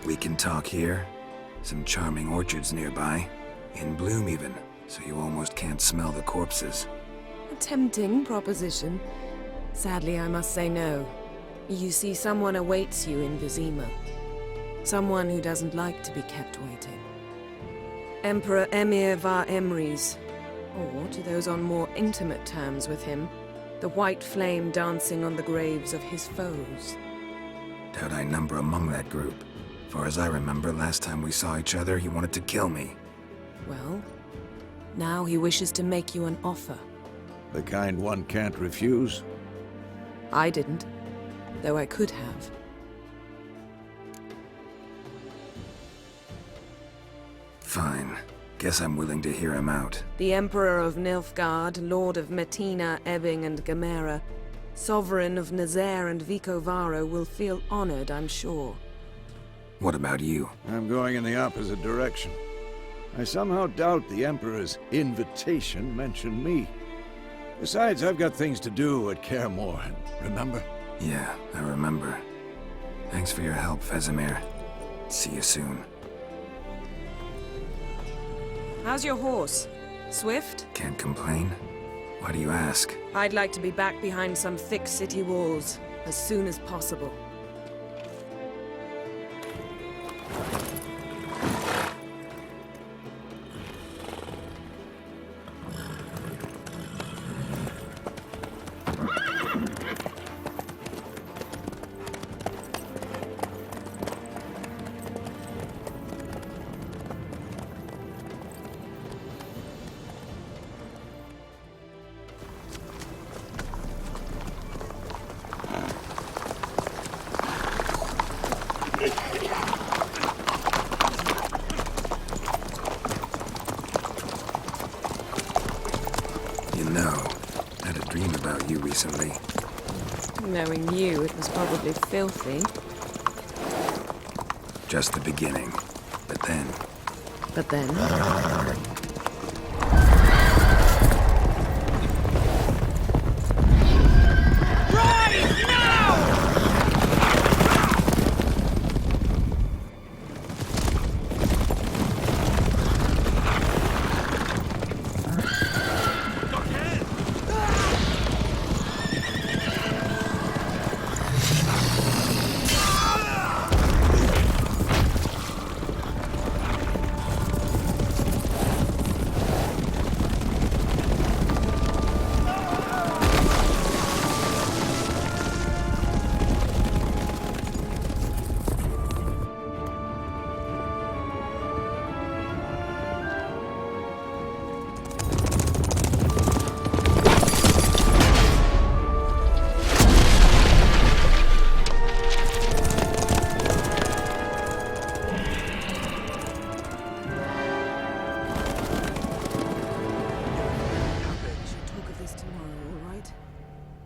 We can talk here. Some charming orchards nearby. In bloom even, so you almost can't smell the corpses. A tempting proposition. Sadly, I must say no. You see, someone awaits you in Vizima. Someone who doesn't like to be kept waiting. Emperor Emir var Emrys. Or, to those on more intimate terms with him, the white flame dancing on the graves of his foes. Doubt I number among that group. Far as I remember, last time we saw each other, he wanted to kill me. Well, now he wishes to make you an offer. The kind one can't refuse? I didn't, though I could have. Fine. Guess I'm willing to hear him out. The Emperor of Nilfgaard, Lord of Metina, Ebbing, and Gamera, Sovereign of Nazaire and Vicovaro will feel honored, I'm sure. What about you? I'm going in the opposite direction. I somehow doubt the Emperor's invitation mentioned me. Besides, I've got things to do at Kaer Morhen, remember? Yeah, I remember. Thanks for your help, Vesemir. See you soon. How's your horse? Swift? Can't complain. Why do you ask? I'd like to be back behind some thick city walls as soon as possible. You know, I had a dream about you recently. Knowing you, it was probably filthy. Just the beginning. But then... But then...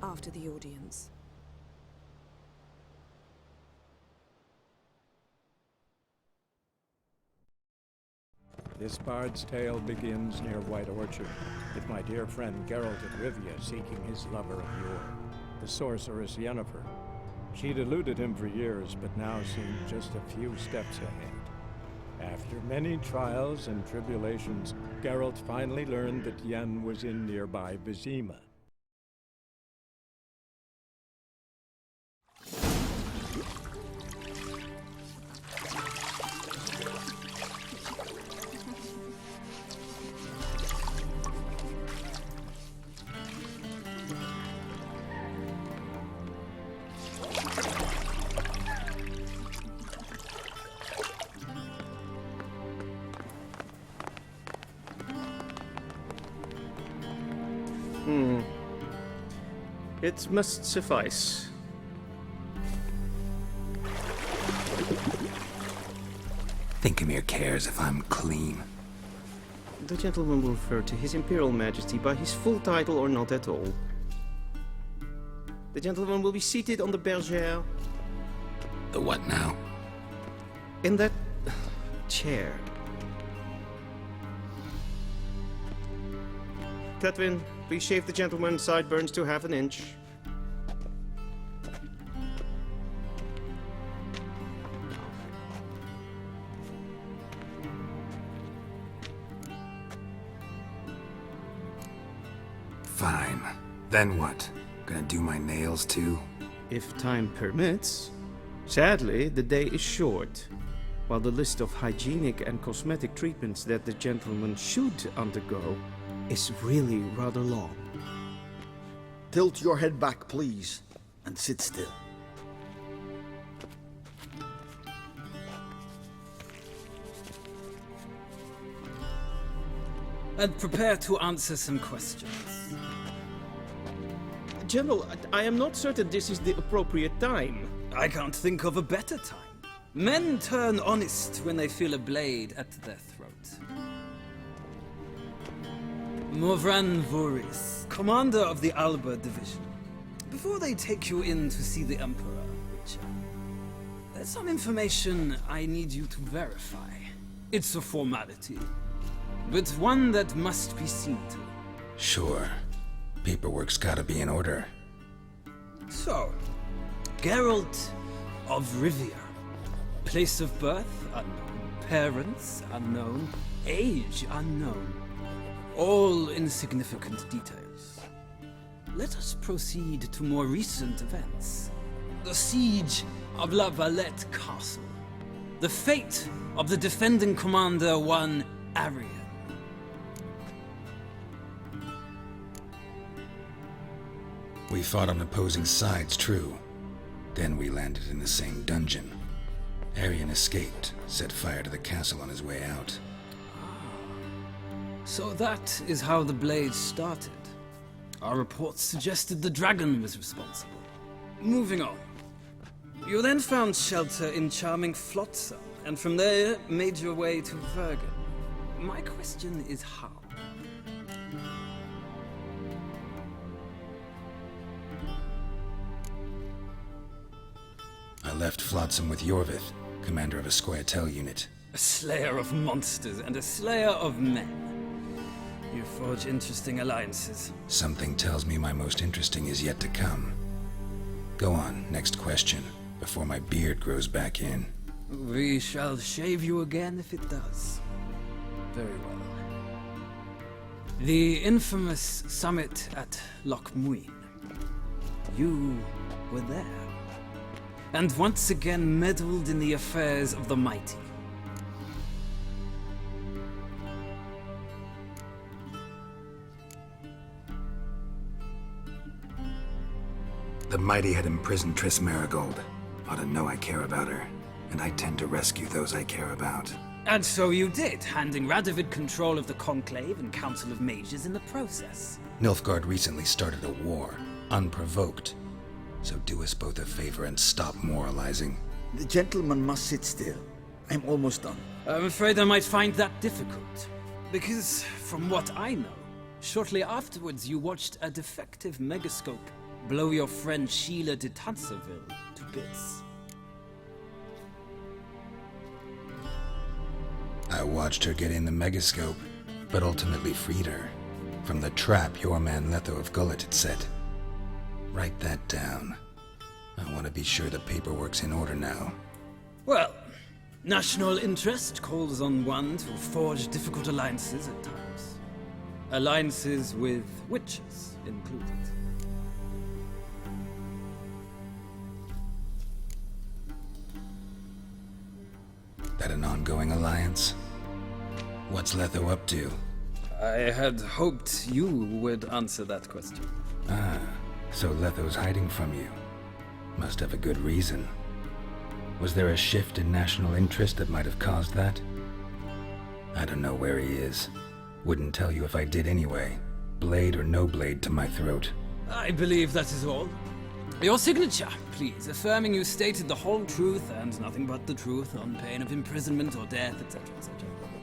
After the audience. This bard's tale begins near White Orchard, with my dear friend Geralt of Rivia seeking his lover of yore, the sorceress Yennefer. She'd eluded him for years, but now seemed just a few steps ahead. After many trials and tribulations, Geralt finally learned that Yen was in nearby Vizima. It must suffice. Thinkamere cares if I'm clean. The gentleman will refer to His Imperial Majesty by his full title or not at all. The gentleman will be seated on the bergère. The what now? In that chair. Catwin, please shave the gentleman's sideburns to half an inch. Fine. Then what? Gonna do my nails too? If time permits. Sadly, the day is short, while the list of hygienic and cosmetic treatments that the gentleman should undergo is really rather long. Tilt your head back, please, and sit still. And prepare to answer some questions. General, I am not certain this is the appropriate time. I can't think of a better time. Men turn honest when they feel a blade at their throat. Morvran Voris, commander of the Alba Division. Before they take you in to see the Emperor, Witcher, There's some information I need you to verify. It's a formality, but one that must be seen to. Sure. Paperwork's gotta be in order. So, Geralt of Rivia. Place of birth unknown. Parents unknown. Age unknown. All insignificant details. Let us proceed to more recent events. The siege of La Valette Castle. The fate of the defending commander, one Arian. We fought on opposing sides, true. Then we landed in the same dungeon. Arian escaped, set fire to the castle on his way out. So that is how the Blade started. Our reports suggested the dragon was responsible. Moving on. You then found shelter in charming Flotsam, and from there made your way to Vergen. My question is how? I left Flotsam with Yorvith, commander of a Squaretel unit. A slayer of monsters and a slayer of men. You forge interesting alliances. Something tells me my most interesting is yet to come. Go on, next question, before my beard grows back in. We shall shave you again if it does. Very well. The infamous summit at Loch Muin. You were there. And once again meddled in the affairs of the mighty. The mighty had imprisoned Triss Marigold. Ought to know I care about her, and I tend to rescue those I care about. And so you did, handing Radovid control of the Conclave and Council of Mages in the process. Nilfgaard recently started a war, unprovoked. So do us both a favor and stop moralizing. The gentleman must sit still. I'm almost done. I'm afraid I might find that difficult. Because, from what I know, shortly afterwards you watched a defective megascope blow your friend Sheila de Tanserville to bits. I watched her get in the megascope, but ultimately freed her. From the trap your man Letho of Gullet had set. Write that down. I want to be sure the paperwork's in order now. Well, national interest calls on one to forge difficult alliances at times. Alliances with witches included. That an ongoing alliance? What's Letho up to? I had hoped you would answer that question. Ah, so Letho's hiding from you. Must have a good reason. Was there a shift in national interest that might have caused that? I don't know where he is. Wouldn't tell you if I did anyway. Blade or no blade to my throat. I believe that is all. Your signature, please, affirming you stated the whole truth and nothing but the truth on pain of imprisonment or death, etc., etc.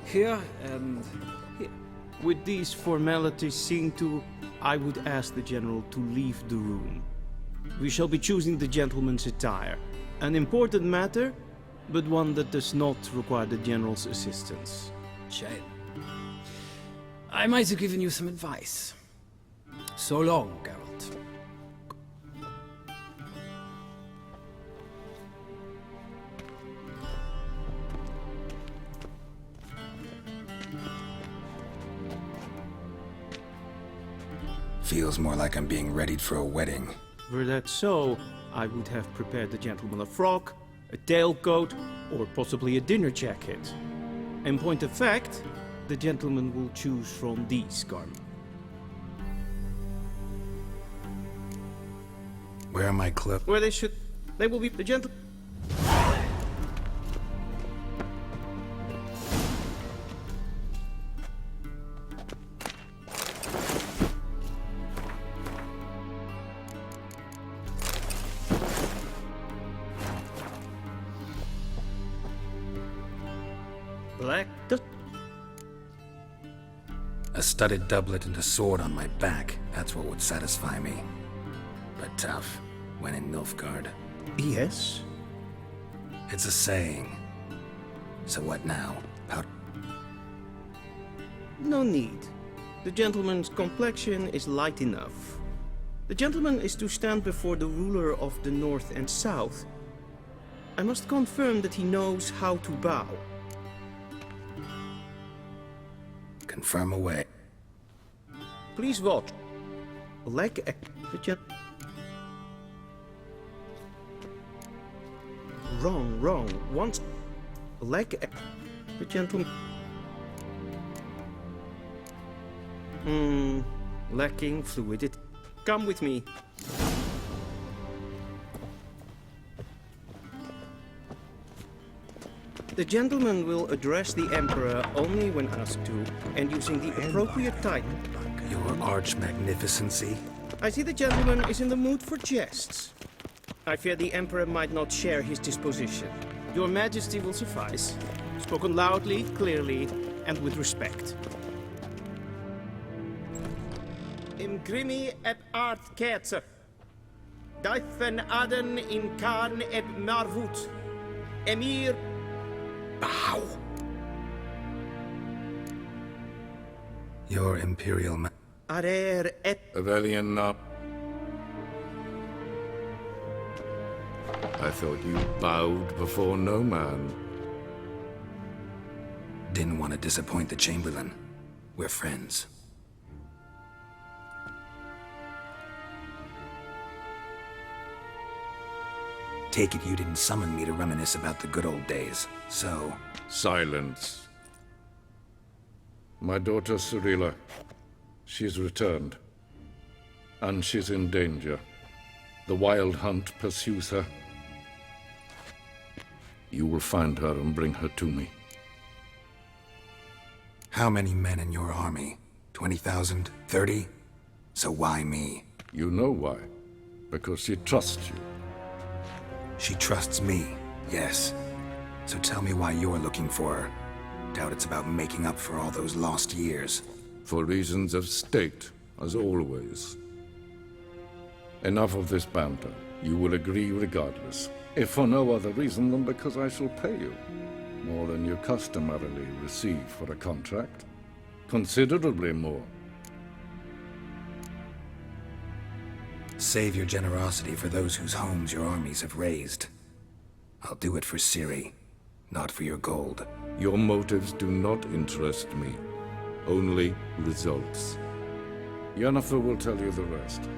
Here and here. With these formalities seen to, I would ask the General to leave the room. We shall be choosing the gentleman's attire. An important matter, but one that does not require the General's assistance. Shame. I might have given you some advice. So long, Geralt. Feels more like I'm being readied for a wedding. Were that so, I would have prepared the gentleman a frock, a tailcoat, or possibly a dinner jacket. In point of fact, the gentleman will choose from these garments. Where are my clothes? Where they will be the gentle... Black dust. A studded doublet and a sword on my back. That's what would satisfy me. But tough, when in Nilfgaard. Yes? It's a saying. So what now? How... No need. The gentleman's complexion is light enough. The gentleman is to stand before the ruler of the North and South. I must confirm that he knows how to bow. Confirm away. Please watch. Wrong. Once. The gentleman. Lacking fluidity. Come with me. The gentleman will address the Emperor only when asked to, and using the appropriate title. Your Arch Magnificency? I see the gentleman is in the mood for jests. I fear the Emperor might not share his disposition. Your Majesty will suffice. Spoken loudly, clearly, and with respect. Im grimi et art kerzer. Deifen aden in karn et marvut. Emir. Bow. Your Imperial Ma... Arer et... Avelian not. I thought you bowed before no man. Didn't want to disappoint the Chamberlain. We're friends. Take it you didn't summon me to reminisce about the good old days, so... Silence. My daughter Cyrilla, she's returned. And she's in danger. The Wild Hunt pursues her. You will find her and bring her to me. How many men in your army? 20,000? 30? So why me? You know why. Because she trusts you. She trusts me, yes. So tell me why you're looking for her. Doubt it's about making up for all those lost years. For reasons of state, as always. Enough of this banter. You will agree regardless. If for no other reason than because I shall pay you. More than you customarily receive for a contract. Considerably more. Save your generosity for those whose homes your armies have razed. I'll do it for Ciri, not for your gold. Your motives do not interest me. Only results. Yennefer will tell you the rest.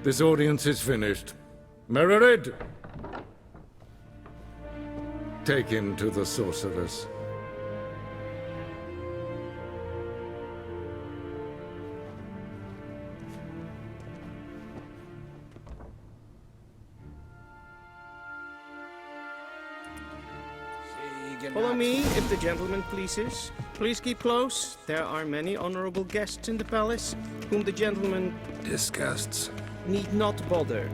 This audience is finished. Mererid! Take him to the sorceress. Follow me, if the gentleman pleases. Please keep close. There are many honorable guests in the palace, whom the gentleman... disgusts. ...need not bother.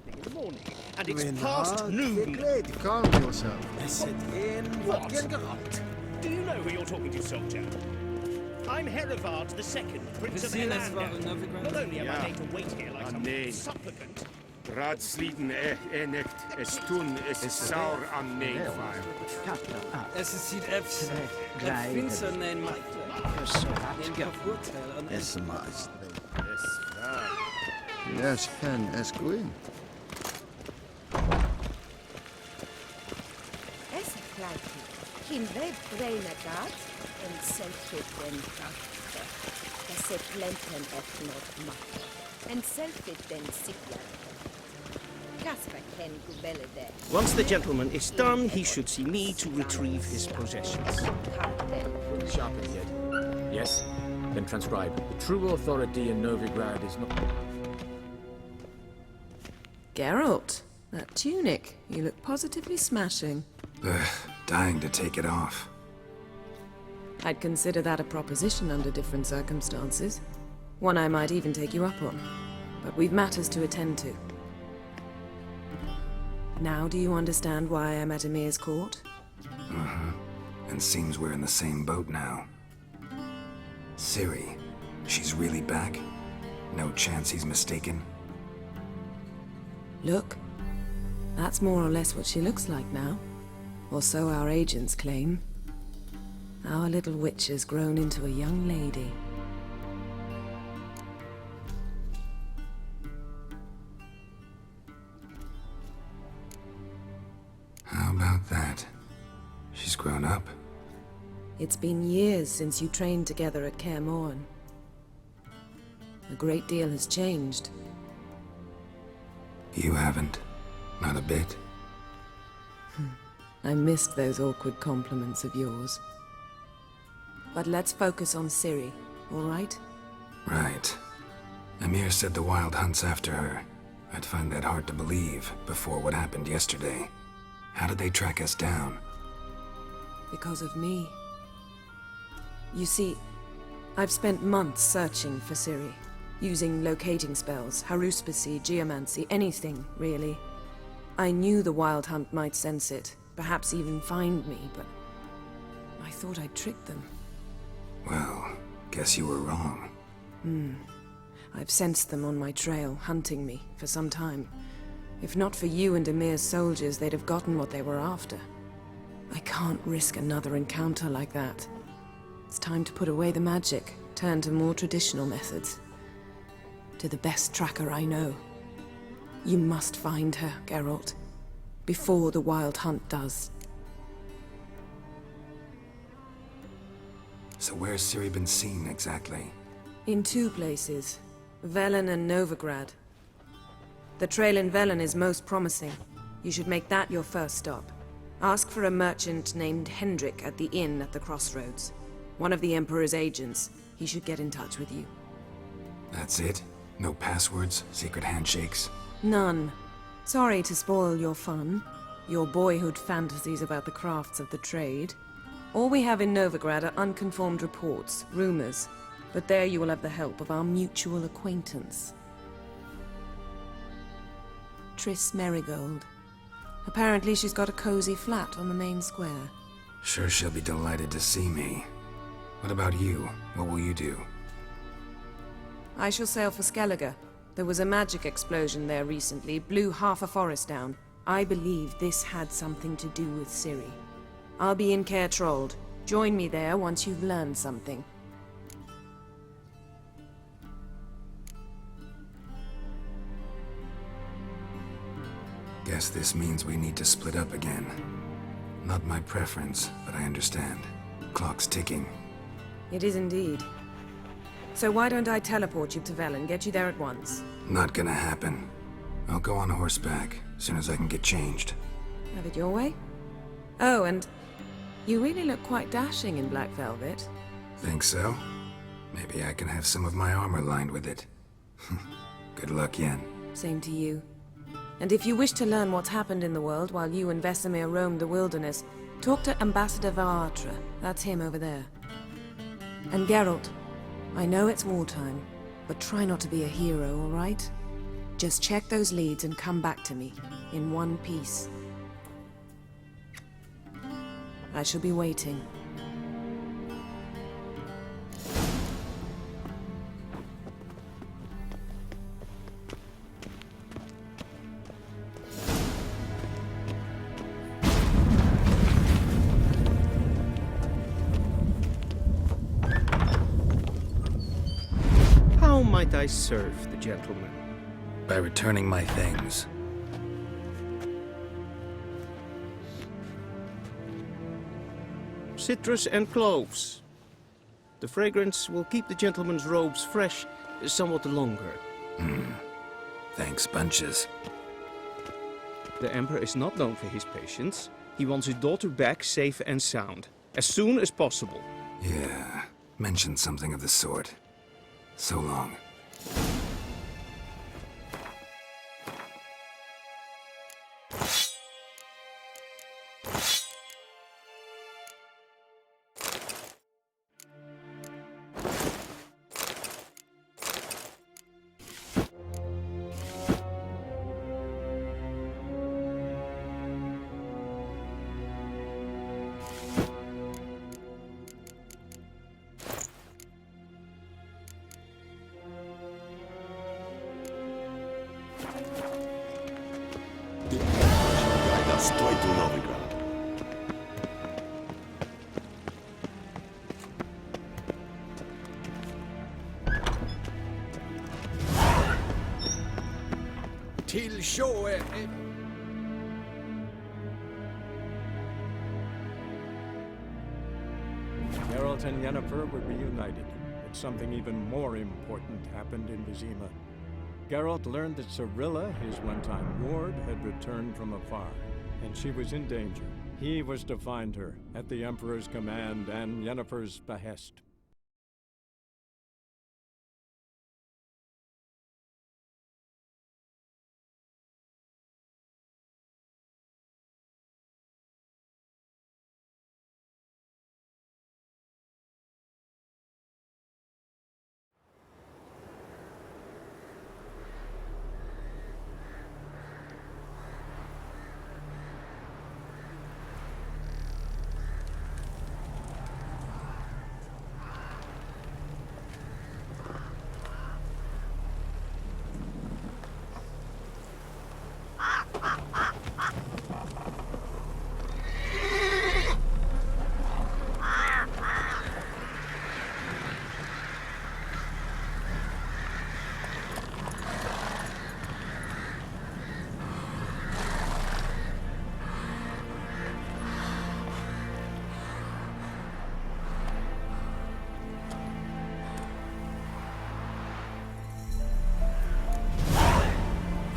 In the morning, and it's past noon. Great, calm yourself. Listen in. What? Do you know who you're talking to, soldier? I'm Herivard II, Prince of Elander. Not only am I made to wait here like some supplicant... Raadsleden enecht, es tun, es is saur aan neefvaar. Es ziet even. Ik vind zo'n een makkelijk. Es maast. Yes, hen es queen. Es gleiche. Kim weet breine gaat en zelfit den kracht. Es se plenten et not macht. En zelfit den sigler. Once the gentleman is done, he should see me to retrieve his possessions. Sharpen yet. Yes? Then transcribe. True authority in Novigrad is not... Geralt, that tunic. You look positively smashing. Dying to take it off. I'd consider that a proposition under different circumstances. One I might even take you up on. But we've matters to attend to. Now do you understand why I'm at Emir's court? And seems we're in the same boat now. Ciri, she's really back? No chance he's mistaken? Look. That's more or less what she looks like now. Or so our agents claim. Our little witch has grown into a young lady. How about that? She's grown up. It's been years since you trained together at Kaer Morhen. A great deal has changed. You haven't. Not a bit. I missed those awkward compliments of yours. But let's focus on Ciri, all right? Right. Amir said the Wild Hunt's after her. I'd find that hard to believe before what happened yesterday. How did they track us down? Because of me. You see, I've spent months searching for Ciri, using locating spells, haruspicy, geomancy, anything, really. I knew the Wild Hunt might sense it, perhaps even find me, but I thought I'd tricked them. Well, guess you were wrong. I've sensed them on my trail, hunting me, for some time. If not for you and Amir's soldiers, they'd have gotten what they were after. I can't risk another encounter like that. It's time to put away the magic, turn to more traditional methods. To the best tracker I know. You must find her, Geralt. Before the Wild Hunt does. So where's Ciri been seen exactly? In 2 places. Velen and Novigrad. The trail in Velen is most promising. You should make that your first stop. Ask for a merchant named Hendrik at the inn at the crossroads. One of the Emperor's agents. He should get in touch with you. That's it? No passwords? Secret handshakes? None. Sorry to spoil your fun. Your boyhood fantasies about the crafts of the trade. All we have in Novigrad are unconfirmed reports, rumors. But there you will have the help of our mutual acquaintance. Triss Merigold. Apparently she's got a cozy flat on the main square. Sure she'll be delighted to see me. What about you? What will you do? I shall sail for Skellige. There was a magic explosion there recently, blew half a forest down. I believe this had something to do with Ciri. I'll be in Caer Trold. Join me there once you've learned something. Guess this means we need to split up again. Not my preference, but I understand. Clock's ticking. It is indeed. So why don't I teleport you to Velen, get you there at once? Not gonna happen. I'll go on horseback, as soon as I can get changed. Have it your way? Oh, and you really look quite dashing in black velvet. Think so? Maybe I can have some of my armor lined with it. Good luck, Yen. Same to you. And if you wish to learn what's happened in the world while you and Vesemir roamed the wilderness, talk to Ambassador Varatra. That's him over there. And Geralt, I know it's wartime, but try not to be a hero, all right? Just check those leads and come back to me, in one piece. I shall be waiting. How might I serve the gentleman? By returning my things. Citrus and cloves. The fragrance will keep the gentleman's robes fresh somewhat longer. Thanks, bunches. The Emperor is not known for his patience. He wants his daughter back safe and sound, as soon as possible. Yeah, mentioned something of the sort. So long. Guide us straight to Novigrad. Till show Geralt and Yennefer were reunited, but something even more important happened in Vizima. Geralt learned that Cirilla, his one-time ward, had returned from afar, and she was in danger. He was to find her, at the Emperor's command and Yennefer's behest.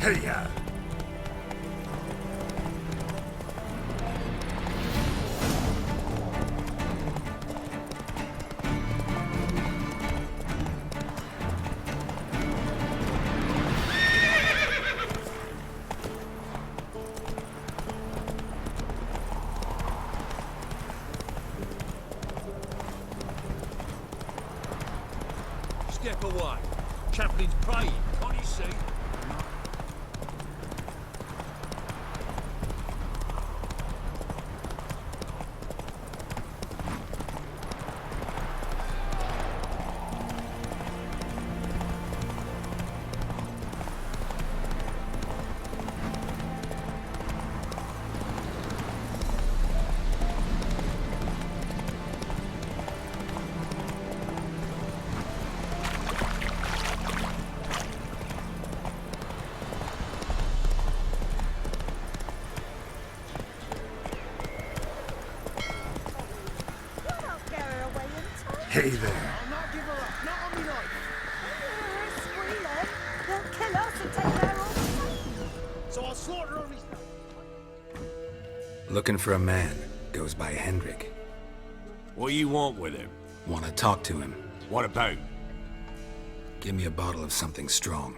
Hey-ya! Step away. Chaplin's praying, can't you see? Hey there. I'll not give her up, not on me life. Squealing. They'll kill us and take their own. So I'll slaughter her. Looking for a man. Goes by Hendrik. What do you want with him? Want to talk to him. What about? Give me a bottle of something strong.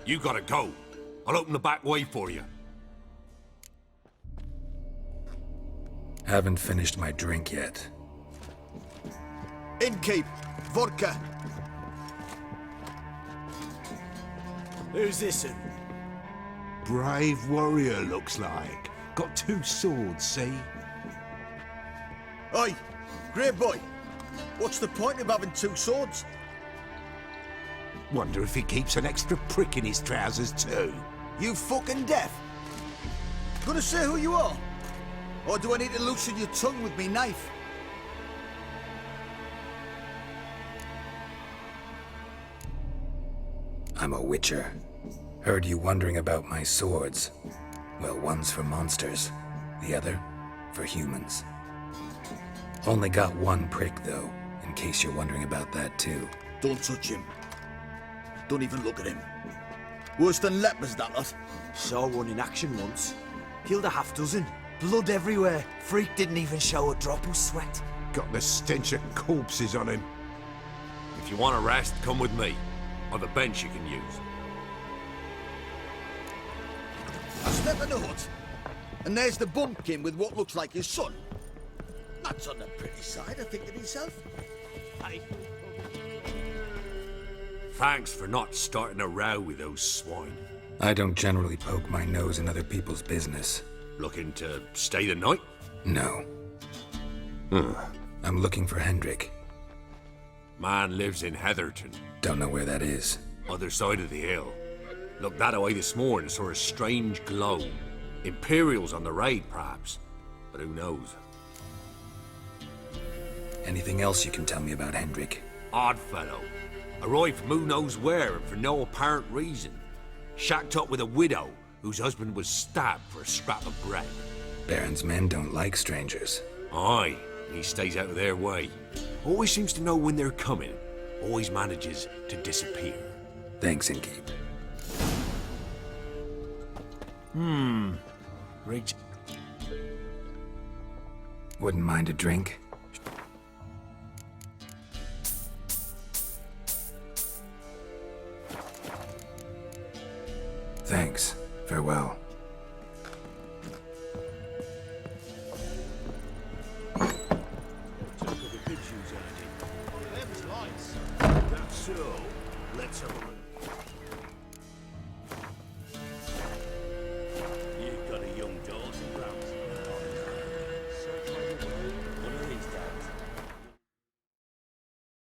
You gotta go. I'll open the back way for you. Haven't finished my drink yet. Innkeep, vodka. Who's this? Brave warrior, looks like. Got 2 swords, see? Oi, great boy. What's the point of having 2 swords? Wonder if he keeps an extra prick in his trousers too. You fucking deaf? Gonna say who you are? Or do I need to loosen your tongue with me knife? I'm a witcher. Heard you wondering about my swords. Well, one's for monsters, the other for humans. Only got 1 prick, though, in case you're wondering about that, too. Don't touch him. Don't even look at him. Worse than lepers, that lot. Saw one in action once. Killed a half-dozen. Blood everywhere. Freak didn't even show a drop of sweat. Got the stench of corpses on him. If you want a rest, come with me. Or the bench you can use. I step in the hut, and there's the bumpkin with what looks like his son. That's on the pretty side, I think to himself. Hey. Thanks for not starting a row with those swine. I don't generally poke my nose in other people's business. Looking to stay the night? No. I'm looking for Hendrik. Man lives in Heatherton. Don't know where that is. Other side of the hill. Looked that away this morning, saw a strange glow. Imperials on the raid, perhaps. But who knows? Anything else you can tell me about Hendrik? Odd fellow. Arrived from who knows where and for no apparent reason. Shacked up with a widow whose husband was stabbed for a scrap of bread. Baron's men don't like strangers. Aye, he stays out of their way. Always seems to know when they're coming. Always manages to disappear. Thanks, Innkeep. Rich. Wouldn't mind a drink? Thanks. Farewell. That's so. Let's have a look.